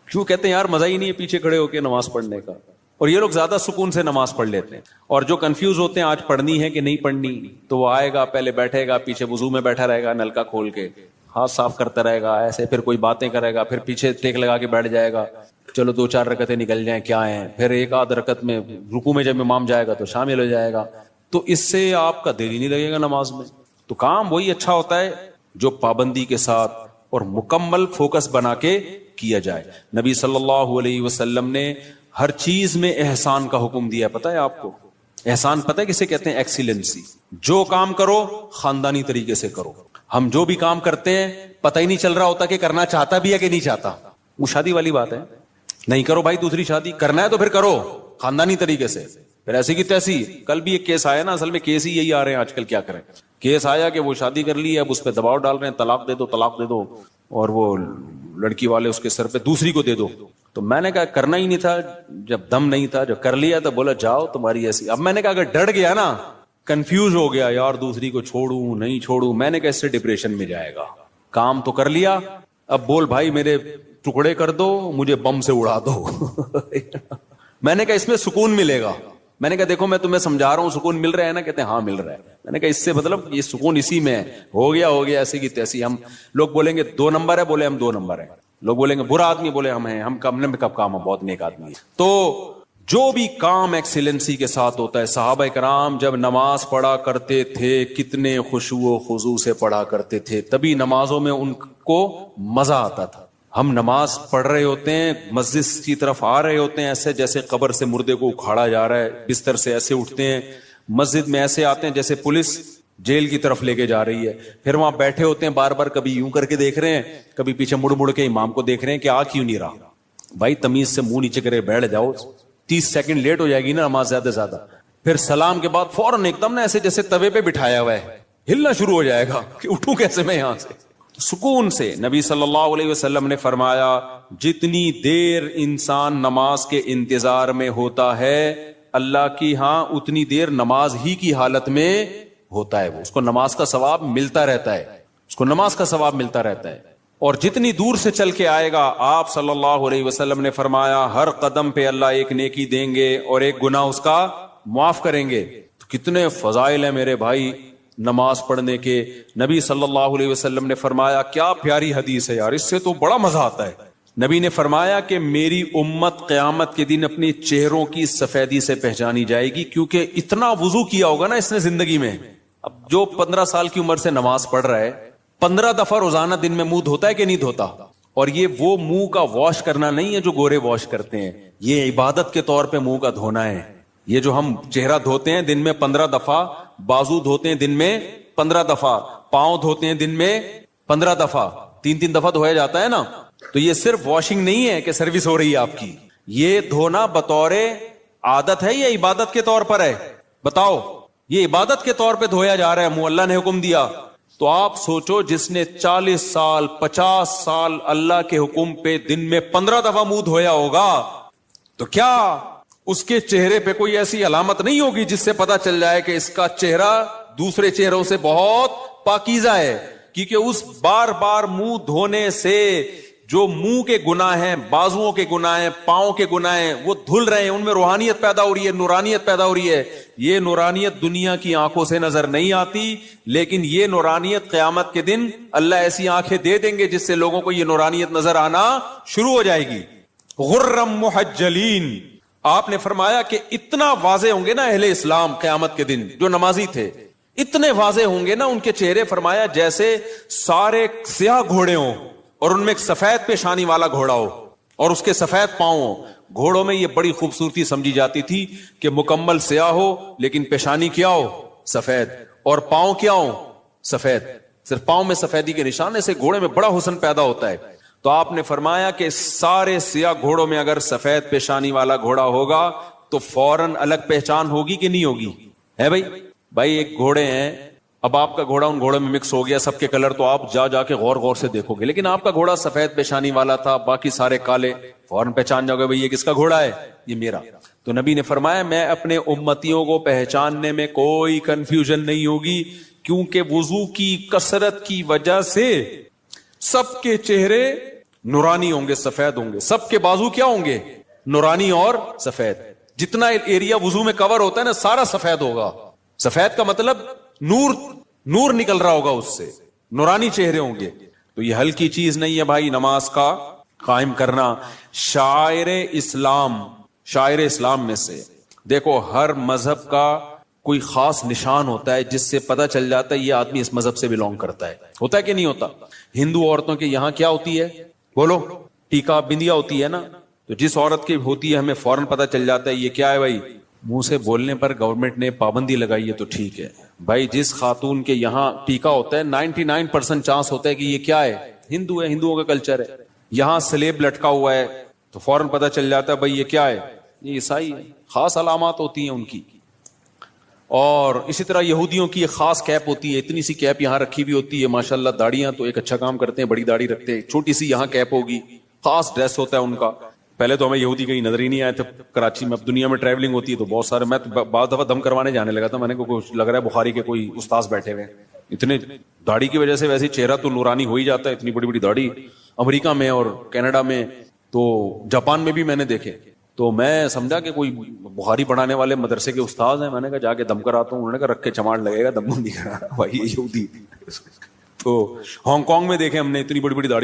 کیوں؟ کہتے ہیں یار مزہ ہی نہیں ہے پیچھے کھڑے ہو کے نماز پڑھنے کا. اور یہ لوگ زیادہ سکون سے نماز پڑھ لیتے ہیں. اور جو کنفیوز ہوتے ہیں آج پڑھنی ہے کہ نہیں پڑھنی, تو وہ آئے گا, پہلے بیٹھے گا, پیچھے وضو میں بیٹھا رہے گا, نلکا کھول کے ہاتھ صاف کرتا رہے گا ایسے, پھر کوئی باتیں کرے گا, پھر پیچھے ٹیک لگا کے بیٹھ جائے گا, چلو 2-4 رکعتیں نکل جائیں کیا ہیں, پھر ایک آدھ رکعت میں رکوع میں جب امام جائے گا تو شامل ہو جائے گا. تو اس سے آپ کا دل ہی نہیں لگے گا نماز میں. تو کام وہی اچھا ہوتا ہے جو پابندی کے ساتھ اور مکمل فوکس بنا کے کیا جائے. نبی صلی اللہ علیہ وسلم نے ہر چیز میں احسان کا حکم دیا. پتہ ہے آپ کو احسان پتہ ہے کسے کہتے ہیں؟ ایکسیلنسی. جو کام کرو خاندانی طریقے سے کرو. ہم جو بھی کام کرتے ہیں پتہ ہی نہیں چل رہا ہوتا کہ کرنا چاہتا بھی ہے کہ نہیں چاہتا. وہ شادی والی بات ہے, نہیں کرو بھائی دوسری شادی, کرنا ہے تو پھر کرو خاندانی طریقے سے. پھر ایسی کی تیسی. کل بھی ایک کیس آیا نا, اصل میں کیس ہی یہی آ رہے ہیں آج کل, کیا کریں. کیس آیا کہ وہ شادی کر لی ہے, اب اس پہ دباؤ ڈال رہے ہیں طلاق دے دو طلاق دے دو, اور وہ لڑکی والے اس کے سر پہ دوسری کو دے دو. تو میں نے کہا کرنا ہی نہیں تھا, جب دم نہیں تھا, جب کر لیا تو بولا جاؤ تمہاری ایسی. اب میں نے کہا اگر ڈر گیا نا, کنفیوز ہو گیا یار دوسری کو چھوڑوں نہیں چھوڑوں, میں نے کہا اس سے ڈپریشن میں جائے گا. کام تو کر لیا, اب بول بھائی میرے ٹکڑے کر دو, مجھے بم سے اڑا دو. میں نے کہا اس میں سکون ملے گا. میں نے کہا دیکھو میں تمہیں سمجھا رہا ہوں, سکون مل رہا ہے نا؟ کہتے ہیں ہاں مل رہا ہے. میں نے کہا اس سے مطلب یہ سکون اسی میں ہے. ہو گیا ایسی کی تیسی. ہم لوگ بولیں گے 2 نمبر ہے, بولے ہم 2 نمبر ہیں. لوگ بولیں گے برا آدمی, بولے ہم ہیں, ہم کم نے کب کام ہے, بہت نیک آدمی ہے. تو جو بھی کام ایکسیلنسی کے ساتھ ہوتا ہے. صحابہ کرام جب نماز پڑھا کرتے تھے کتنے خشوع و خضوع سے پڑھا کرتے تھے, تبھی نمازوں میں ان کو مزہ آتا تھا. ہم نماز پڑھ رہے ہوتے ہیں, مسجد کی طرف آ رہے ہوتے ہیں ایسے جیسے قبر سے مردے کو اکھاڑا جا رہا ہے, بستر سے ایسے اٹھتے ہیں, مسجد میں ایسے آتے ہیں جیسے پولیس جیل کی طرف لے کے جا رہی ہے. پھر وہاں بیٹھے ہوتے ہیں بار بار, کبھی یوں کر کے دیکھ رہے ہیں, کبھی پیچھے مڑ مڑ کے امام کو دیکھ رہے ہیں کہ آ کیوں نہیں رہا. بھائی تمیز سے منہ نیچے کرے بیٹھ جاؤ, 30 سیکنڈ لیٹ ہو جائے گی نا نماز زیادہ زیادہ. پھر سلام کے بعد فوراً ایک دم نا ایسے جیسے توے پہ بٹھایا ہوا ہے, ہلنا شروع ہو جائے گا کہ اٹھوں کیسے میں یہاں سے. سکون سے. نبی صلی اللہ علیہ وسلم نے فرمایا جتنی دیر انسان نماز کے انتظار میں ہوتا ہے اللہ کی ہاں اتنی دیر نماز ہی کی حالت میں ہوتا ہے. وہ اس کو نماز کا ثواب ملتا رہتا ہے, اس کو نماز کا ثواب ملتا رہتا ہے. اور جتنی دور سے چل کے آئے گا, آپ صلی اللہ علیہ وسلم نے فرمایا ہر قدم پہ اللہ ایک نیکی دیں گے اور ایک گناہ اس کا معاف کریں گے. تو کتنے فضائل ہیں میرے بھائی نماز پڑھنے کے. نبی صلی اللہ علیہ وسلم نے فرمایا, کیا پیاری حدیث ہے یار, اس سے تو بڑا مزہ آتا ہے. نبی نے فرمایا کہ میری امت قیامت کے دن اپنے چہروں کی سفیدی سے پہچانی جائے گی, کیونکہ اتنا وضو کیا ہوگا نا اس نے زندگی میں. اب جو 15 سال کی عمر سے نماز پڑھ رہا ہے, 15 دفعہ روزانہ دن میں منہ دھوتا ہے کہ نہیں دھوتا؟ اور یہ وہ منہ کا واش کرنا نہیں ہے جو گورے واش کرتے ہیں, یہ عبادت کے طور پہ منہ کا دھونا ہے. یہ جو ہم چہرہ دھوتے ہیں دن میں 15 دفعہ, بازو دھوتے ہیں دن میں 15 دفعہ, پاؤں دھوتے ہیں دن میں 15 دفعہ, 3 دفعہ دھویا جاتا ہے نا. تو یہ صرف واشنگ نہیں ہے کہ سروس ہو رہی ہے آپ کی, یہ دھونا بطور عادت ہے یا عبادت کے طور پر ہے؟ بتاؤ. یہ عبادت کے طور پہ دھویا جا رہا ہے، منہ اللہ نے حکم دیا. تو آپ سوچو جس نے 40 سال 50 سال اللہ کے حکم پہ دن میں 15 دفعہ منہ دھویا ہوگا، تو کیا اس کے چہرے پہ کوئی ایسی علامت نہیں ہوگی جس سے پتا چل جائے کہ اس کا چہرہ دوسرے چہروں سے بہت پاکیزہ ہے؟ کیونکہ اس بار بار منہ دھونے سے جو منہ کے گناہ ہیں، بازوؤں کے گناہ ہیں، پاؤں کے گناہ ہیں، وہ دھل رہے ہیں، ان میں روحانیت پیدا ہو رہی ہے، نورانیت پیدا ہو رہی ہے. یہ نورانیت دنیا کی آنکھوں سے نظر نہیں آتی، لیکن یہ نورانیت قیامت کے دن اللہ ایسی آنکھیں دے دیں گے جس سے لوگوں کو یہ نورانیت نظر آنا شروع ہو جائے گی. غرم محجلین. آپ نے فرمایا کہ اتنا واضح ہوں گے نا اہل اسلام قیامت کے دن، جو نمازی تھے اتنے واضح ہوں گے نا ان کے چہرے، فرمایا جیسے سارے سیاہ گھوڑے ہوں اور ان میں ایک سفید پیشانی والا گھوڑا ہو اور اس کے سفید پاؤں ہو. گھوڑوں میں یہ بڑی خوبصورتی سمجھی جاتی تھی کہ مکمل سیاہ ہو لیکن پیشانی کیا ہو؟ سفید، اور پاؤں کیا ہو؟ سفید. صرف پاؤں میں سفیدی کے نشانے سے گھوڑے میں بڑا حسن پیدا ہوتا ہے. تو آپ نے فرمایا کہ سارے سیاہ گھوڑوں میں اگر سفید پیشانی والا گھوڑا ہوگا تو فوراً الگ پہچان ہوگی کہ نہیں ہوگی؟ ہے بھائی ایک گھوڑے ہیں، اب آپ کا گھوڑا ان گھوڑوں میں مکس ہو گیا سب کے کلر، تو آپ جا کے غور سے دیکھو گے، لیکن آپ کا گھوڑا سفید پیشانی والا تھا، باقی سارے کالے، فوراً پہچان جاؤ گے بھائی یہ کس کا گھوڑا ہے؟ یہ میرا. تو نبی نے فرمایا میں اپنے امتیوں کو پہچاننے میں کوئی کنفیوژن نہیں ہوگی، کیونکہ وضو کی کثرت کی وجہ سے سب کے چہرے نورانی ہوں گے، سفید ہوں گے. سب کے بازو کیا ہوں گے؟ نورانی اور سفید. جتنا ایریا وضو میں کور ہوتا ہے نا سارا سفید ہوگا. سفید کا مطلب نور نکل رہا ہوگا اس سے، نورانی چہرے ہوں گے. تو یہ ہلکی چیز نہیں ہے بھائی نماز کا قائم کرنا. شاعر اسلام میں سے دیکھو ہر مذہب کا کوئی خاص نشان ہوتا ہے جس سے پتہ چل جاتا ہے یہ آدمی اس مذہب سے بلونگ کرتا ہے. ہوتا ہے کہ نہیں ہوتا؟ ہندو عورتوں کے یہاں کیا ہوتی ہے؟ بولو. ٹیکا بندیا ہوتی ہے نا. تو جس عورت کی ہوتی ہے ہمیں فوراً پتہ چل جاتا ہے یہ کیا ہے بھائی. منہ سے بولنے پر گورنمنٹ نے پابندی لگائی ہے تو ٹھیک ہے بھائی. جس خاتون کے یہاں ٹیکا ہوتا ہے 99% چانس ہوتا ہے کہ یہ کیا ہے؟ ہندو ہے، ہندوؤں کا کلچر ہے. یہاں سلیب لٹکا ہوا ہے تو فوراً پتہ چل جاتا ہے بھائی یہ کیا ہے؟ یہ عیسائی ہے. خاص علامات ہوتی ہیں ان کی. اور اسی طرح یہودیوں کی ایک خاص کیپ ہوتی ہے، اتنی سی کیپ یہاں رکھی بھی ہوتی ہے. ماشاءاللہ داڑیاں تو ایک اچھا کام کرتے ہیں، بڑی داڑھی رکھتے ہیں، چھوٹی سی یہاں کیپ ہوگی. خاص ڈریس ہوتا ہے ان کا. پہلے تو ہمیں یہودی کہیں نظر ہی نہیں آئے تھے کراچی میں. اب دنیا میں ٹریولنگ ہوتی ہے تو بہت سارے، میں تو بعض دفعہ دم کروانے جانے لگا تھا، میں نے لگ رہا ہے بخاری کے کوئی استاذ بیٹھے ہوئے. اتنے داڑھی کی وجہ سے ویسے چہرہ تو نورانی ہو ہی جاتا ہے، اتنی بڑی بڑی داڑھی. امریکہ میں اور کینیڈا میں تو جاپان میں بھی میں نے دیکھے. تو میں سمجھا کہ کوئی بخاری پڑھانے والے مدرسے کے استاذ ہیں. میں نے کہا جا کے دم کراتا ہوں. انہوں نے کہا رکھ کے چماڑ لگے گا، دم نہیں کرا بھائی یہودی. تو ہانگ کانگ میں دیکھے ہم نے اتنی بڑی بڑی داڑھی